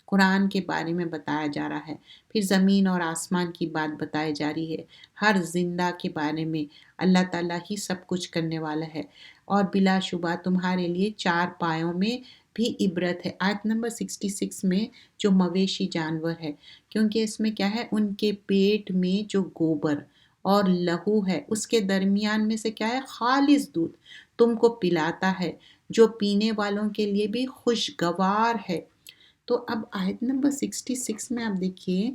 قرآن کے بارے میں بتایا جا رہا ہے، پھر زمین اور آسمان کی بات بتائی جا رہی ہے، ہر زندہ کے بارے میں اللہ تعالیٰ ہی سب کچھ کرنے والا ہے، اور بلا شبہ تمہارے لیے 4 پایوں میں بھی عبرت ہے۔ آیت نمبر 66 میں جو مویشی جانور ہے، کیونکہ اس میں کیا ہے، ان کے پیٹ میں جو گوبر اور لہو ہے اس کے درمیان میں سے کیا ہے، خالص دودھ تم کو پلاتا ہے، جو پینے والوں کے لیے بھی خوشگوار ہے۔ تو اب آیت نمبر 66 میں آپ دیکھیے،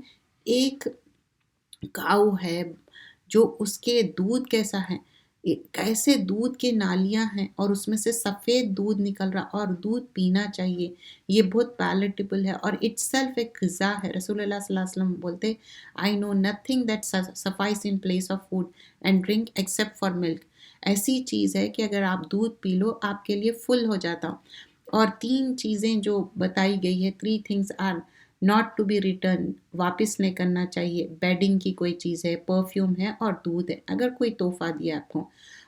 ایک کاؤ ہے جو اس کے دودھ کیسا ہے، کیسے دودھ کے نالیاں ہیں اور اس میں سے سفید دودھ نکل رہا اور دودھ پینا چاہیے، یہ بہت پیلیٹیبل ہے اور اٹ سیلف ایک غذا ہے۔ رسول اللہ صلی اللہ علیہ وسلم بولتے، I know nothing that suffices in place of food and drink except for milk. ایسی چیز ہے کہ اگر آپ دودھ پی لو آپ کے لیے فل ہو جاتا ہو۔ اور 3 چیزیں جو بتائی گئی ہے، 3 things are not to be returned، واپس نہیں کرنا چاہیے، بیڈنگ کی کوئی چیز ہے، پرفیوم ہے اور دودھ ہے، اگر کوئی تحفہ دیا آپ کو۔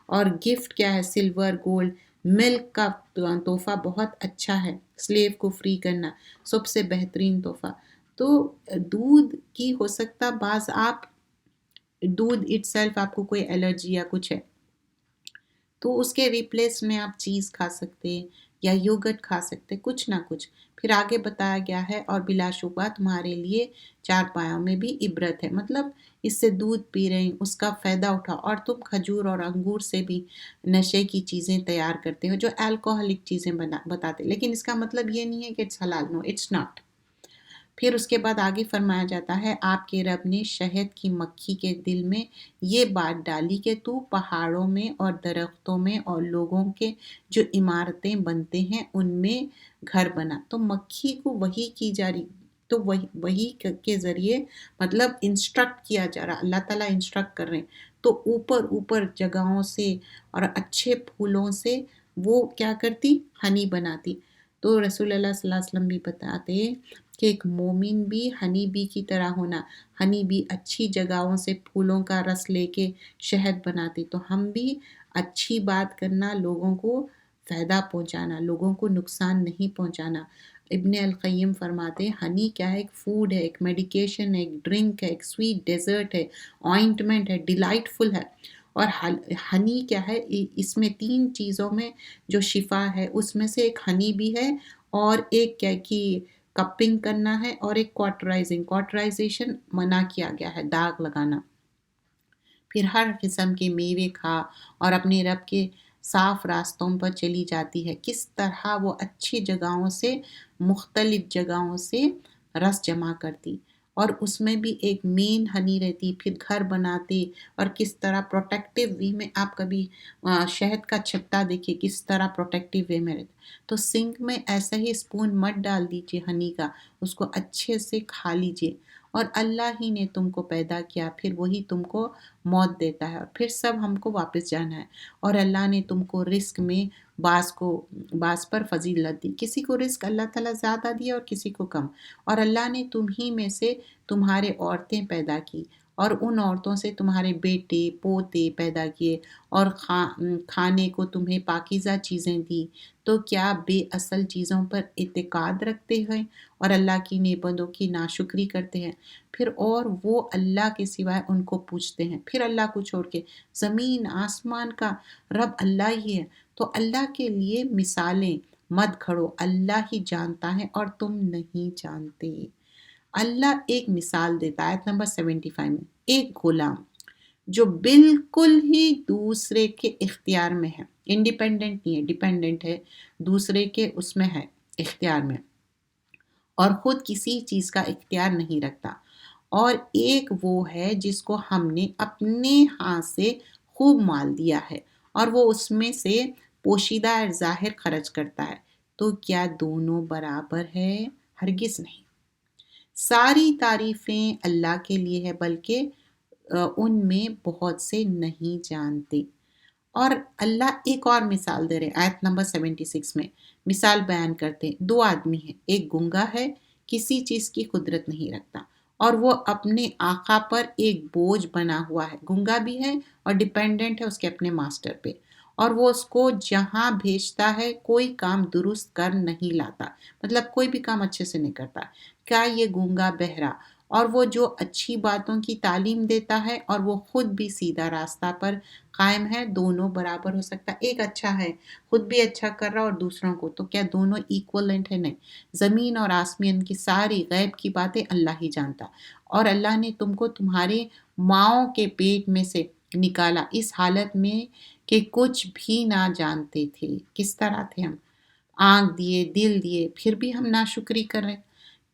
اور گفٹ کیا ہے، سلور گولڈ، ملک کا تحفہ بہت اچھا ہے، سلیو کو فری کرنا سب سے بہترین تحفہ۔ تو دودھ کی ہو سکتا بعض آپ دودھ اٹ سیلف آپ کو کوئی الرجی یا کچھ ہے تو اس کے ریپلیس میں آپ چیز کھا سکتے یا یوگرٹ کھا سکتے، کچھ نہ کچھ۔ پھر آگے بتایا گیا ہے، اور بلا شبہ تمہارے لیے چارپایوں میں بھی عبرت ہے، مطلب اس سے دودھ پی رہے ہیں، اس کا فائدہ اٹھاؤ۔ اور تم کھجور اور انگور سے بھی نشے کی چیزیں تیار کرتے ہو جو الکوہلک چیزیں بتاتے، لیکن اس کا مطلب یہ نہیں ہے کہ اٹس حلال، نو اٹس ناٹ۔ پھر اس کے بعد آگے فرمایا جاتا ہے، آپ کے رب نے شہد کی مکھی کے دل میں یہ بات ڈالی کہ تو پہاڑوں میں اور درختوں میں اور لوگوں کے جو عمارتیں بنتے ہیں ان میں گھر بنا۔ تو مکھی کو وحی کی جا رہی، تو وحی کے ذریعے مطلب انسٹرکٹ کیا جا رہا، اللہ تعالیٰ انسٹرکٹ کر رہے ہیں، تو اوپر جگہوں سے اور اچھے پھولوں سے وہ کیا کرتی، ہنی بناتی۔ تو رسول اللہ صلی اللہ علیہ وسلم بھی بتاتے کہ ایک مومن بھی ہنی بی کی طرح ہونا، ہنی بی اچھی جگہوں سے پھولوں کا رس لے کے شہد بناتی، تو ہم بھی اچھی بات کرنا، لوگوں کو فائدہ پہنچانا، لوگوں کو نقصان نہیں پہنچانا۔ ابن القیم فرماتے ہنی کیا ہے، ایک فوڈ ہے، ایک میڈیکیشن ہے، ایک ڈرنک ہے، ایک سویٹ ڈیزرٹ ہے، آئنٹمنٹ ہے، ڈیلائٹ فل ہے۔ اور ہنی کیا ہے، اس میں 3 چیزوں میں جو شفا ہے اس میں سے ایک ہنی بھی ہے، اور ایک کیا کہ کپنگ کرنا ہے، اور ایک کوارٹرائزیشن منع کیا گیا ہے، داغ لگانا۔ پھر ہر قسم کے میوے کھا اور اپنے رب کے صاف راستوں پر چلی جاتی ہے، کس طرح وہ اچھی جگہوں سے، مختلف جگہوں سے رس جمع کرتی، اور اس میں بھی ایک مین ہنی رہتی، پھر گھر بناتے، اور کس طرح پروٹیکٹیو وے میں آپ کبھی شہد کا چھٹا دیکھیے کس طرح پروٹیکٹیو وے میں رہتا۔ تو سنک میں ایسا ہی اسپون مت ڈال دیجیے ہنی کا، اس کو اچھے سے کھا لیجیے۔ اور اللہ ہی نے تم کو پیدا کیا، پھر وہی تم کو موت دیتا ہے، اور پھر سب ہم کو واپس جانا ہے۔ اور اللہ نے تم کو رزق میں بعض پر فضیلت دی، کسی کو رزق اللہ تعالیٰ زیادہ دیا اور کسی کو کم۔ اور اللہ نے تم ہی میں سے تمہارے عورتیں پیدا کی، اور ان عورتوں سے تمہارے بیٹے پوتے پیدا کیے، اور کھانے کو تمہیں پاکیزہ چیزیں دی۔ تو کیا بے اصل چیزوں پر اعتقاد رکھتے ہیں اور اللہ کی نعمتوں کی ناشکری کرتے ہیں؟ پھر اور وہ اللہ کے سوائے ان کو پوچھتے ہیں، پھر اللہ کو چھوڑ کے۔ زمین آسمان کا رب اللہ ہی ہے، تو اللہ کے لیے مثالیں مت گھڑو، اللہ ہی جانتا ہے اور تم نہیں جانتے۔ اللہ ایک مثال دیتا ہے آیت نمبر 75 میں، ایک غلام جو بالکل ہی دوسرے کے اختیار میں ہے، انڈیپینڈنٹ نہیں ہے، ڈیپینڈنٹ ہے، دوسرے کے اس میں ہے، اختیار میں، اور خود کسی چیز کا اختیار نہیں رکھتا۔ اور ایک وہ ہے جس کو ہم نے اپنے ہاتھ سے خوب مال دیا ہے، اور وہ اس میں سے پوشیدہ اور ظاہر خرچ کرتا ہے، تو کیا دونوں برابر ہے؟ ہرگز نہیں۔ ساری تعریفیں اللہ کے لیے ہے، بلکہ ان میں بہت سے نہیں جانتے۔ اور اللہ ایک اور مثال دے رہے آیت نمبر 76 میں، مثال بیان کرتے، 2 آدمی ہیں، ایک گنگا ہے، کسی چیز کی قدرت نہیں رکھتا، اور وہ اپنے آقا پر ایک بوجھ بنا ہوا ہے، گنگا بھی ہے اور ڈیپینڈنٹ ہے اس کے اپنے ماسٹر پہ، اور وہ اس کو جہاں بھیجتا ہے کوئی کام درست کر نہیں لاتا، مطلب کوئی بھی کام اچھے سے نہیں کرتا۔ کیا یہ گنگا بہرا اور وہ جو اچھی باتوں کی تعلیم دیتا ہے اور وہ خود بھی سیدھا راستہ پر قائم ہے، دونوں برابر ہو سکتا ہے۔ ایک اچھا ہے، خود بھی اچھا کر رہا اور دوسروں کو، تو کیا دونوں ایکولنٹ ہے؟ نہیں۔ زمین اور آسمان کی ساری غیب کی باتیں اللہ ہی جانتا، اور اللہ نے تم کو تمہارے ماؤں کے پیٹ میں سے نکالا اس حالت میں کہ کچھ بھی نہ جانتے تھے۔ کس طرح تھے ہم؟ آنکھ دیے، دل دیے، پھر بھی ہم ناشکری کر رہے۔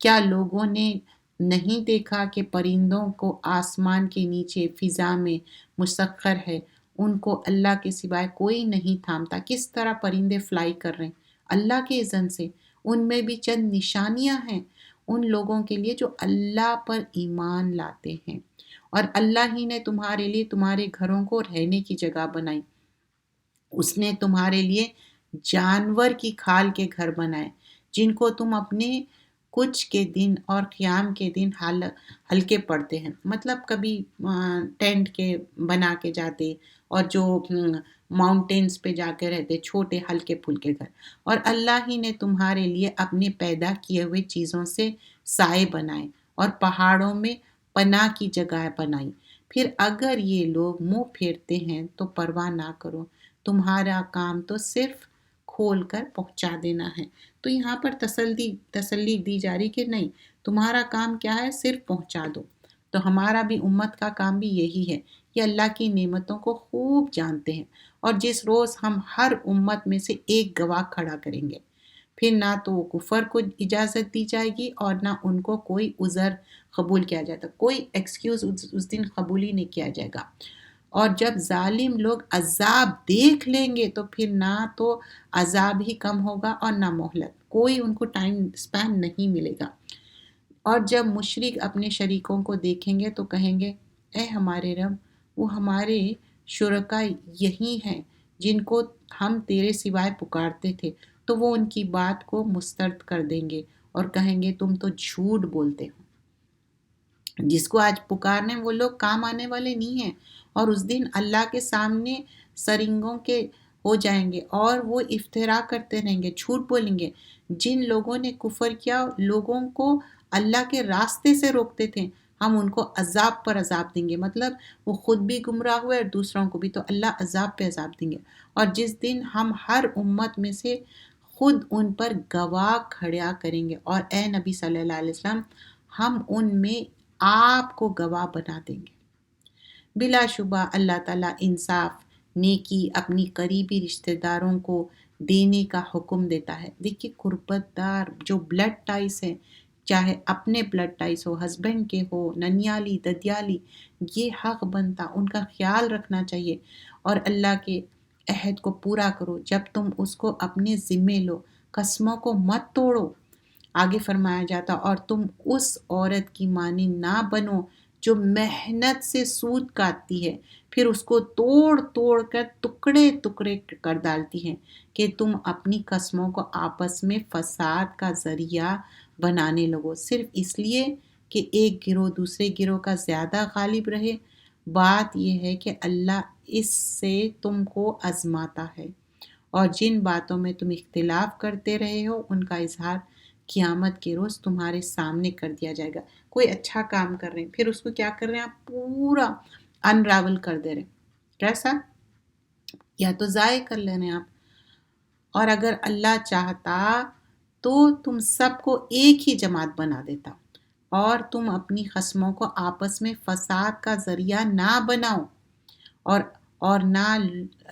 کیا لوگوں نے نہیں دیکھا کہ پرندوں کو آسمان کے نیچے فضا میں مسخر ہے، ان کو اللہ کے سوائے کوئی نہیں تھامتا؟ کس طرح پرندے فلائی کر رہے ہیں اللہ کے اذن سے۔ ان میں بھی چند نشانیاں ہیں ان لوگوں کے لیے جو اللہ پر ایمان لاتے ہیں، اور اللہ ہی نے تمہارے لیے تمہارے گھروں کو رہنے کی جگہ بنائی۔ اس نے تمہارے لیے جانور کی کھال کے گھر بنائے جن کو تم اپنے کچھ کے دن اور قیام کے دن ہلکے پڑتے ہیں، مطلب کبھی ٹینٹ کے بنا کے جاتے، اور جو ماؤنٹینز پہ جا کے رہتے چھوٹے ہلکے پھلکے گھر۔ اور اللہ ہی نے تمہارے لیے اپنے پیدا کیے ہوئے چیزوں سے سائے بنائے اور پہاڑوں میں پناہ کی جگہ بنائی۔ پھر اگر یہ لوگ منہ پھیرتے ہیں تو پرواہ نہ کرو، تمہارا کام تو صرف کھول کر پہنچا دینا ہے۔ تو یہاں پر تسلی دی جا رہی کہ نہیں، تمہارا کام کیا ہے؟ صرف پہنچا دو۔ تو ہمارا بھی امت کا کام بھی یہی ہے کہ اللہ کی نعمتوں کو خوب جانتے ہیں، اور جس روز ہم ہر امت میں سے ایک گواہ کھڑا کریں گے، پھر نہ تو وہ کفر کو اجازت دی جائے گی اور نہ ان کو کوئی عذر قبول کیا جاتا، کوئی ایکسکیوز اس دن قبول ہی نہیں کیا جائے گا۔ اور جب ظالم لوگ عذاب دیکھ لیں گے تو پھر نہ تو عذاب ہی کم ہوگا اور نہ مہلت، کوئی ان کو ٹائم سپین نہیں ملے گا۔ اور جب مشرک اپنے شریکوں کو دیکھیں گے تو کہیں گے، اے ہمارے رب، وہ ہمارے شرکا یہی ہیں جن کو ہم تیرے سوائے پکارتے تھے، تو وہ ان کی بات کو مسترد کر دیں گے اور کہیں گے تم تو جھوٹ بولتے ہو۔ جس کو آج پکارنے وہ لوگ کام آنے والے نہیں ہیں، اور اس دن اللہ کے سامنے سرنگوں کے ہو جائیں گے اور وہ افترا کرتے رہیں گے، جھوٹ بولیں گے۔ جن لوگوں نے کفر کیا، لوگوں کو اللہ کے راستے سے روکتے تھے، ہم ان کو عذاب پر عذاب دیں گے، مطلب وہ خود بھی گمراہ ہوئے اور دوسروں کو بھی، تو اللہ عذاب پہ عذاب دیں گے۔ اور جس دن ہم ہر امت میں سے خود ان پر گواہ کھڑا کریں گے، اور اے نبی صلی اللہ علیہ وسلم، ہم ان میں آپ کو گواہ بنا دیں گے۔ بلا شبہ اللہ تعالیٰ انصاف، نیکی اپنی قریبی رشتہ داروں کو دینے کا حکم دیتا ہے۔ دیکھیے قربت دار جو بلڈ ٹائز ہیں، چاہے اپنے بلڈ ٹائز ہو، ہسبینڈ کے ہو، ننیالی ددیالی، یہ حق بنتا، ان کا خیال رکھنا چاہیے، اور اللہ کے عہد کو پورا کرو جب تم اس کو اپنے ذمے لو، قسموں کو مت توڑو۔ آگے فرمایا جاتا، اور تم اس عورت کی مانند نہ بنو جو محنت سے سود کاٹتی ہے، پھر اس کو توڑ توڑ کر ٹکڑے ٹکڑے کر ڈالتی ہے، کہ تم اپنی قسموں کو آپس میں فساد کا ذریعہ بنانے لگو، صرف اس لیے کہ ایک گروہ دوسرے گروہ کا زیادہ غالب رہے۔ بات یہ ہے کہ اللہ اس سے تم کو آزماتا ہے، اور جن باتوں میں تم اختلاف کرتے رہے ہو ان کا اظہار قیامت کے روز تمہارے سامنے کر دیا جائے گا۔ کوئی اچھا کام کر رہے ہیں، پھر اس کو کیا کر رہے ہیں آپ؟ پورا انراول کر دے رہے ہیں۔ کیسا؟ یا تو ضائع کر لے رہے ہیں آپ، اور اگر اللہ چاہتا تو تم سب کو ایک ہی جماعت بنا دیتا، اور تم اپنی خصموں کو آپس میں فساد کا ذریعہ نہ بناؤ، اور نہ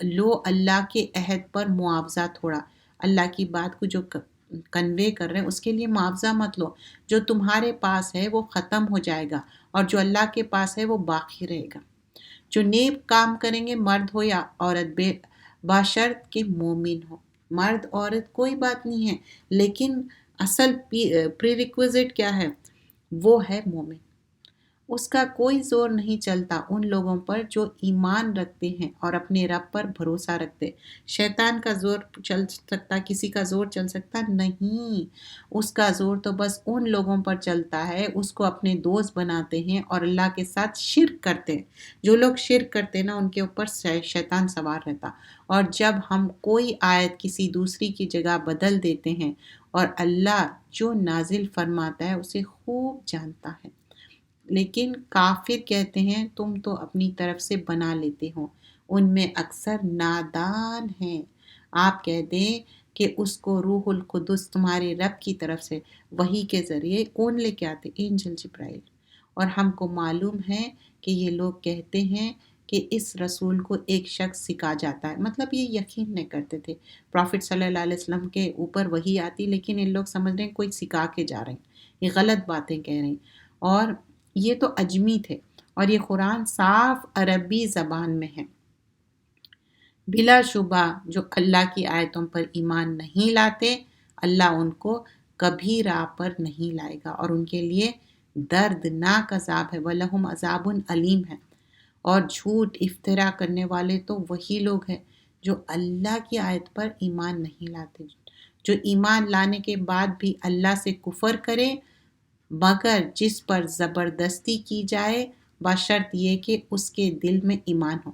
لو اللہ کے عہد پر معاوضہ تھوڑا۔ اللہ کی بات کو جو کنوے کر رہے ہیں اس کے لیے معاوضہ مت لو۔ جو تمہارے پاس ہے وہ ختم ہو جائے گا، اور جو اللہ کے پاس ہے وہ باقی رہے گا۔ جو نیک کام کریں گے، مرد ہو یا عورت، باشرط کہ مومن ہو۔ مرد عورت کوئی بات نہیں ہے، لیکن اصل پری ریکویزٹ کیا ہے؟ وہ ہے مومن۔ اس کا کوئی زور نہیں چلتا ان لوگوں پر جو ایمان رکھتے ہیں اور اپنے رب پر بھروسہ رکھتے۔ شیطان کا زور چل سکتا، کسی کا زور چل سکتا نہیں، اس کا زور تو بس ان لوگوں پر چلتا ہے، اس کو اپنے دوست بناتے ہیں اور اللہ کے ساتھ شرک کرتے ہیں۔ جو لوگ شرک کرتے ہیں نا، ان کے اوپر شیطان سوار رہتا، اور جب ہم کوئی آیت کسی دوسری کی جگہ بدل دیتے ہیں، اور اللہ جو نازل فرماتا ہے اسے خوب جانتا ہے۔ لیکن کافر کہتے ہیں تم تو اپنی طرف سے بنا لیتے ہو، ان میں اکثر نادان ہیں۔ آپ کہہ دیں کہ اس کو روح القدس تمہارے رب کی طرف سے وحی کے ذریعے کون لے کے آتے؟ اینجل جبرائیل۔ اور ہم کو معلوم ہے کہ یہ لوگ کہتے ہیں کہ اس رسول کو ایک شخص سکھا جاتا ہے، مطلب یہ یقین نہیں کرتے تھے پروفٹ صلی اللہ علیہ وسلم کے اوپر وحی آتی، لیکن ان لوگ سمجھ رہے ہیں کوئی سکھا کے جا رہے ہیں، یہ غلط باتیں کہہ رہے ہیں۔ اور یہ تو اجمی تھے، اور یہ قرآن صاف عربی زبان میں ہے۔ بلا شبہ جو اللہ کی آیتوں پر ایمان نہیں لاتے، اللہ ان کو کبھی راہ پر نہیں لائے گا، اور ان کے لیے دردناک عذاب ہے، وَلَهُمْ عَذَابٌ علیم ہے۔ اور جھوٹ افترا کرنے والے تو وہی لوگ ہیں جو اللہ کی آیت پر ایمان نہیں لاتے، جو ایمان لانے کے بعد بھی اللہ سے کفر کرے، مگر جس پر زبردستی کی جائے بشرط یہ کہ اس کے دل میں ایمان ہو۔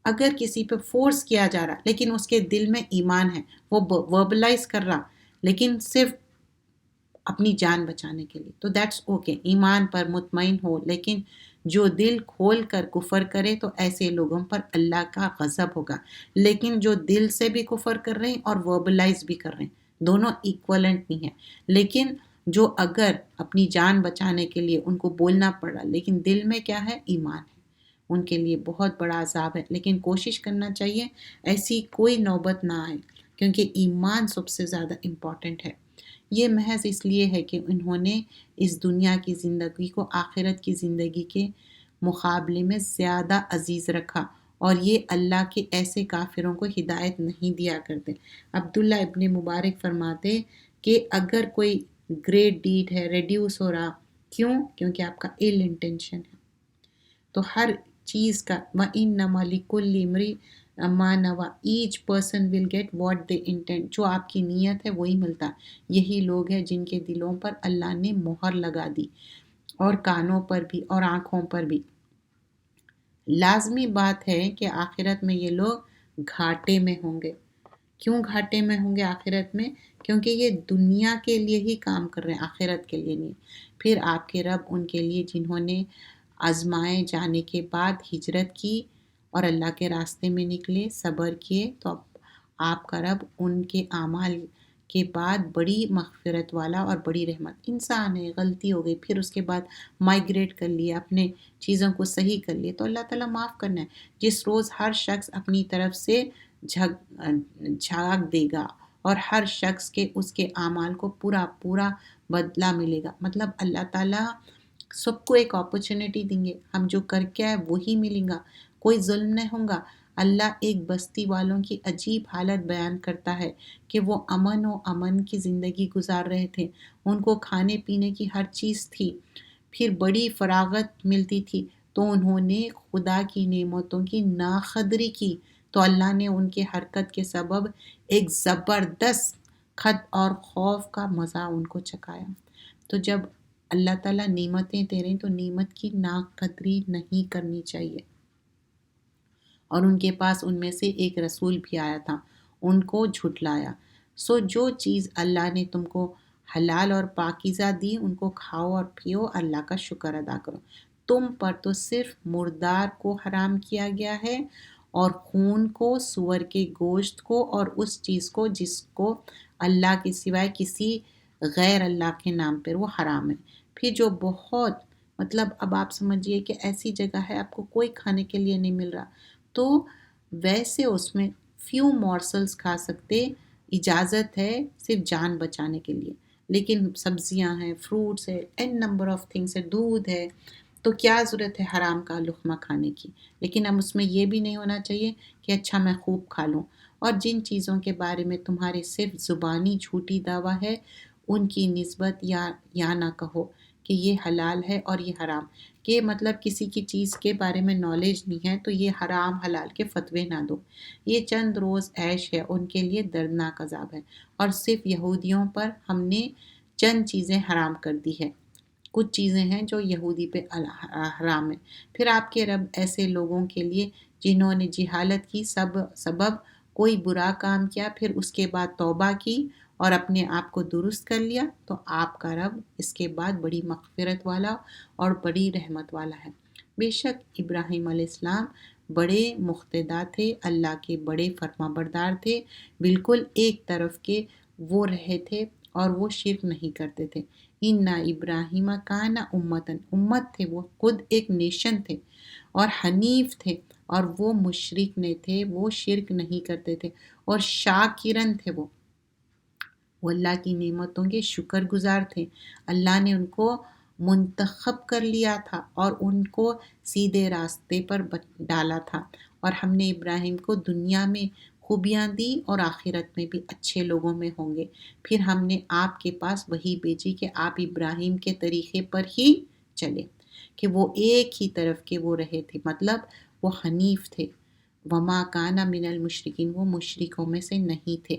اگر کسی پہ فورس کیا جا رہا لیکن اس کے دل میں ایمان ہے، وہ وربلائز کر رہا لیکن صرف اپنی جان بچانے کے لیے، تو دیٹس اوکے، ایمان پر مطمئن ہو، لیکن جو دل کھول کر کفر کرے تو ایسے لوگوں پر اللہ کا غضب ہوگا۔ لیکن جو دل سے بھی کفر کر رہے ہیں اور وربلائز بھی کر رہے ہیں، دونوں ایکولنٹ نہیں ہیں، لیکن جو اگر اپنی جان بچانے کے لیے ان کو بولنا پڑ رہا لیکن دل میں کیا ہے؟ ایمان ہے، ان کے لیے بہت بڑا عذاب ہے۔ لیکن کوشش کرنا چاہیے ایسی کوئی نوبت نہ آئے، کیونکہ ایمان سب سے زیادہ امپورٹنٹ ہے۔ یہ محض اس لیے ہے کہ انہوں نے اس دنیا کی زندگی کو آخرت کی زندگی کے مقابلے میں زیادہ عزیز رکھا، اور یہ اللہ کے ایسے کافروں کو ہدایت نہیں دیا کرتے۔ عبداللہ ابن مبارک فرماتے کہ اگر کوئی گریٹ ڈیڈ ہے ریڈیوس ہو رہا، کیوں؟ کیونکہ آپ کا ایل انٹینشن ہے۔ تو ہر چیز کا وَإِنَّمَا لِكُلِّ امْرِئٍ مَّا نَوَىٰ، each person will get what they intent, جو آپ کی نیت ہے وہی ملتا۔ یہی لوگ ہیں جن کے دلوں پر اللہ نے مہر لگا دی، اور کانوں پر بھی اور آنکھوں پر بھی۔ لازمی بات ہے کہ آخرت میں یہ لوگ گھاٹے میں ہوں گے۔ کیوں گھاٹے میں ہوں گے آخرت میں؟ کیونکہ یہ دنیا کے لیے ہی کام کر رہے ہیں، آخرت کے لیے نہیں۔ پھر آپ کے رب ان کے لیے جنہوں نے آزمائے جانے کے بعد ہجرت کی اور اللہ کے راستے میں نکلے، صبر کیے، تو آپ کا رب ان کے اعمال کے بعد بڑی مغفرت والا اور بڑی رحمت۔ انسان ہے، غلطی ہو گئی، پھر اس کے بعد مائگریٹ کر لیا، اپنے چیزوں کو صحیح کر لیا، تو اللہ تعالیٰ معاف کرنا ہے۔ جس روز ہر شخص اپنی طرف سے جھاگ دے گا، اور ہر شخص کے اس کے اعمال کو پورا پورا بدلہ ملے گا، مطلب اللہ تعالیٰ سب کو ایک اپرچونٹی دیں گے، ہم جو کر کے آئے وہی ملیں گا، کوئی ظلم نہیں ہوگا۔ اللہ ایک بستی والوں کی عجیب حالت بیان کرتا ہے کہ وہ امن و امن کی زندگی گزار رہے تھے، ان کو کھانے پینے کی ہر چیز تھی، پھر بڑی فراغت ملتی تھی، تو انہوں نے خدا کی نعمتوں کی ناقدری کی، تو اللہ نے ان کے حرکت کے سبب ایک زبردست خط اور خوف کا مزہ ان کو چکھایا۔ تو جب اللہ تعالیٰ نعمتیں دے رہے ہیں تو نعمت کی ناقدری نہیں کرنی چاہیے۔ اور ان کے پاس ان میں سے ایک رسول بھی آیا تھا، ان کو جھٹلایا۔ جو چیز اللہ نے تم کو حلال اور پاکیزہ دی، ان کو کھاؤ اور پیو، اللہ کا شکر ادا کرو۔ تم پر تو صرف مردار کو حرام کیا گیا ہے، اور خون کو، سور کے گوشت کو، اور اس چیز کو جس کو اللہ کے سوائے کسی غیر اللہ کے نام پر وہ حرام ہے۔ پھر جو بہت، مطلب اب آپ سمجھیے کہ ایسی جگہ ہے آپ کو کوئی کھانے کے لیے نہیں مل رہا، تو ویسے اس میں فیو مورسلز کھا سکتے، اجازت ہے صرف جان بچانے کے لیے، لیکن سبزیاں ہیں، فروٹس ہے، این نمبر آف تھنگس ہے، دودھ ہے، تو کیا ضرورت ہے حرام کا لقمہ کھانے کی؟ لیکن اب اس میں یہ بھی نہیں ہونا چاہیے کہ اچھا میں خوب کھا لوں، اور جن چیزوں کے بارے میں تمہارے صرف زبانی جھوٹی دعویٰ ہے، ان کی نسبت یا نہ کہو کہ یہ حلال ہے اور یہ حرام، کہ مطلب کسی کی چیز کے بارے میں نالج نہیں ہے تو یہ حرام حلال کے فتوے نہ دو۔ یہ چند روز عیش ہے، ان کے لیے دردناک عذاب ہے، اور صرف یہودیوں پر ہم نے چند چیزیں حرام کر دی ہے، کچھ چیزیں ہیں جو یہودی پہ حرام ہیں۔ پھر آپ کے رب ایسے لوگوں کے لیے جنہوں نے جہالت کی سبب کوئی برا کام کیا، پھر اس کے بعد توبہ کی اور اپنے آپ کو درست کر لیا تو آپ کا رب اس کے بعد بڑی مغفرت والا اور بڑی رحمت والا ہے۔ بے شک ابراہیم علیہ السلام بڑے مقتدا تھے، اللہ کے بڑے فرما بردار تھے، بالکل ایک طرف کے وہ رہے تھے اور وہ شرک نہیں کرتے تھے۔ اِنَّ ابراہیم کان امتن، امت تھے، وہ خود ایک نیشن تھے اور حنیف تھے، اور وہ مشرک نہیں تھے، وہ شرک نہیں کرتے تھے، اور شاکرن تھے، وہ اللہ کی نعمتوں کے شکر گزار تھے۔ اللہ نے ان کو منتخب کر لیا تھا اور ان کو سیدھے راستے پر ڈالا تھا، اور ہم نے ابراہیم کو دنیا میں خوبیاں دی اور آخرت میں بھی اچھے لوگوں میں ہوں گے۔ پھر ہم نے آپ کے پاس وحی بھیجی کہ آپ ابراہیم کے طریقے پر ہی چلے، کہ وہ ایک ہی طرف کے وہ رہے تھے، مطلب وہ حنیف تھے۔ وما کان من المشرکین، وہ مشرکوں میں سے نہیں تھے۔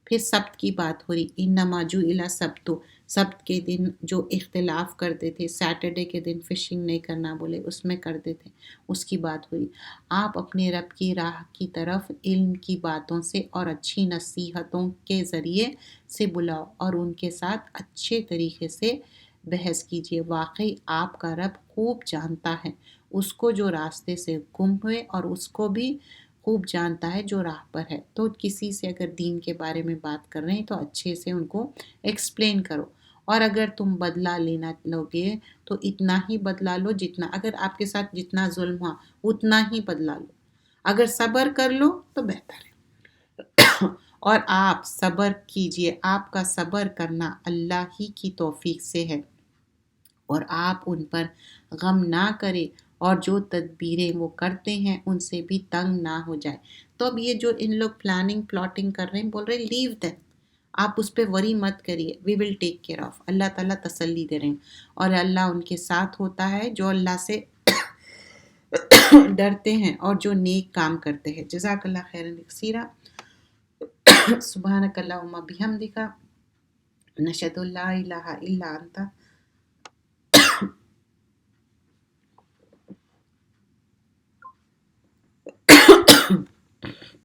پھر سبت کی بات ہو رہی، انما جعل السبت، سبت کے دن جو اختلاف کرتے تھے، سیٹرڈے کے دن فشنگ نہیں کرنا بولے، اس میں کرتے تھے، اس کی بات ہوئی۔ آپ اپنے رب کی راہ کی طرف علم کی باتوں سے اور اچھی نصیحتوں کے ذریعے سے بلاؤ اور ان کے ساتھ اچھے طریقے سے بحث کیجیے۔ واقعی آپ کا رب خوب جانتا ہے اس کو جو راستے سے گم ہوئے، اور اس کو بھی خوب جانتا ہے جو راہ پر ہے۔ تو کسی سے اگر دین کے بارے میں بات کر رہے ہیں تو اچھے سے ان کو ایکسپلین کرو، اور اگر تم بدلہ لینا لوگے تو اتنا ہی بدلہ لو جتنا، اگر آپ کے ساتھ جتنا ظلم ہوا اتنا ہی بدلہ لو، اگر صبر کر لو تو بہتر ہے۔ اور آپ صبر کیجئے، آپ کا صبر کرنا اللہ ہی کی توفیق سے ہے، اور آپ ان پر غم نہ کریں، اور جو تدبیریں وہ کرتے ہیں ان سے بھی تنگ نہ ہو جائے۔ تو اب یہ جو ان لوگ پلاٹنگ کر رہے ہیں، بول رہے لیو دیم، آپ اس پہ وری مت کریے، وی ول ٹیک کیئر آف، اللہ تعالیٰ تسلی دے رہے ہیں، اور اللہ ان کے ساتھ ہوتا ہے جو اللہ سے ڈرتے ہیں اور جو نیک کام کرتے ہیں۔ جزاک اللہ خیرا کثیرا، سبحانک اللہم بحمدک، نشہد ان لا الہ الا انت،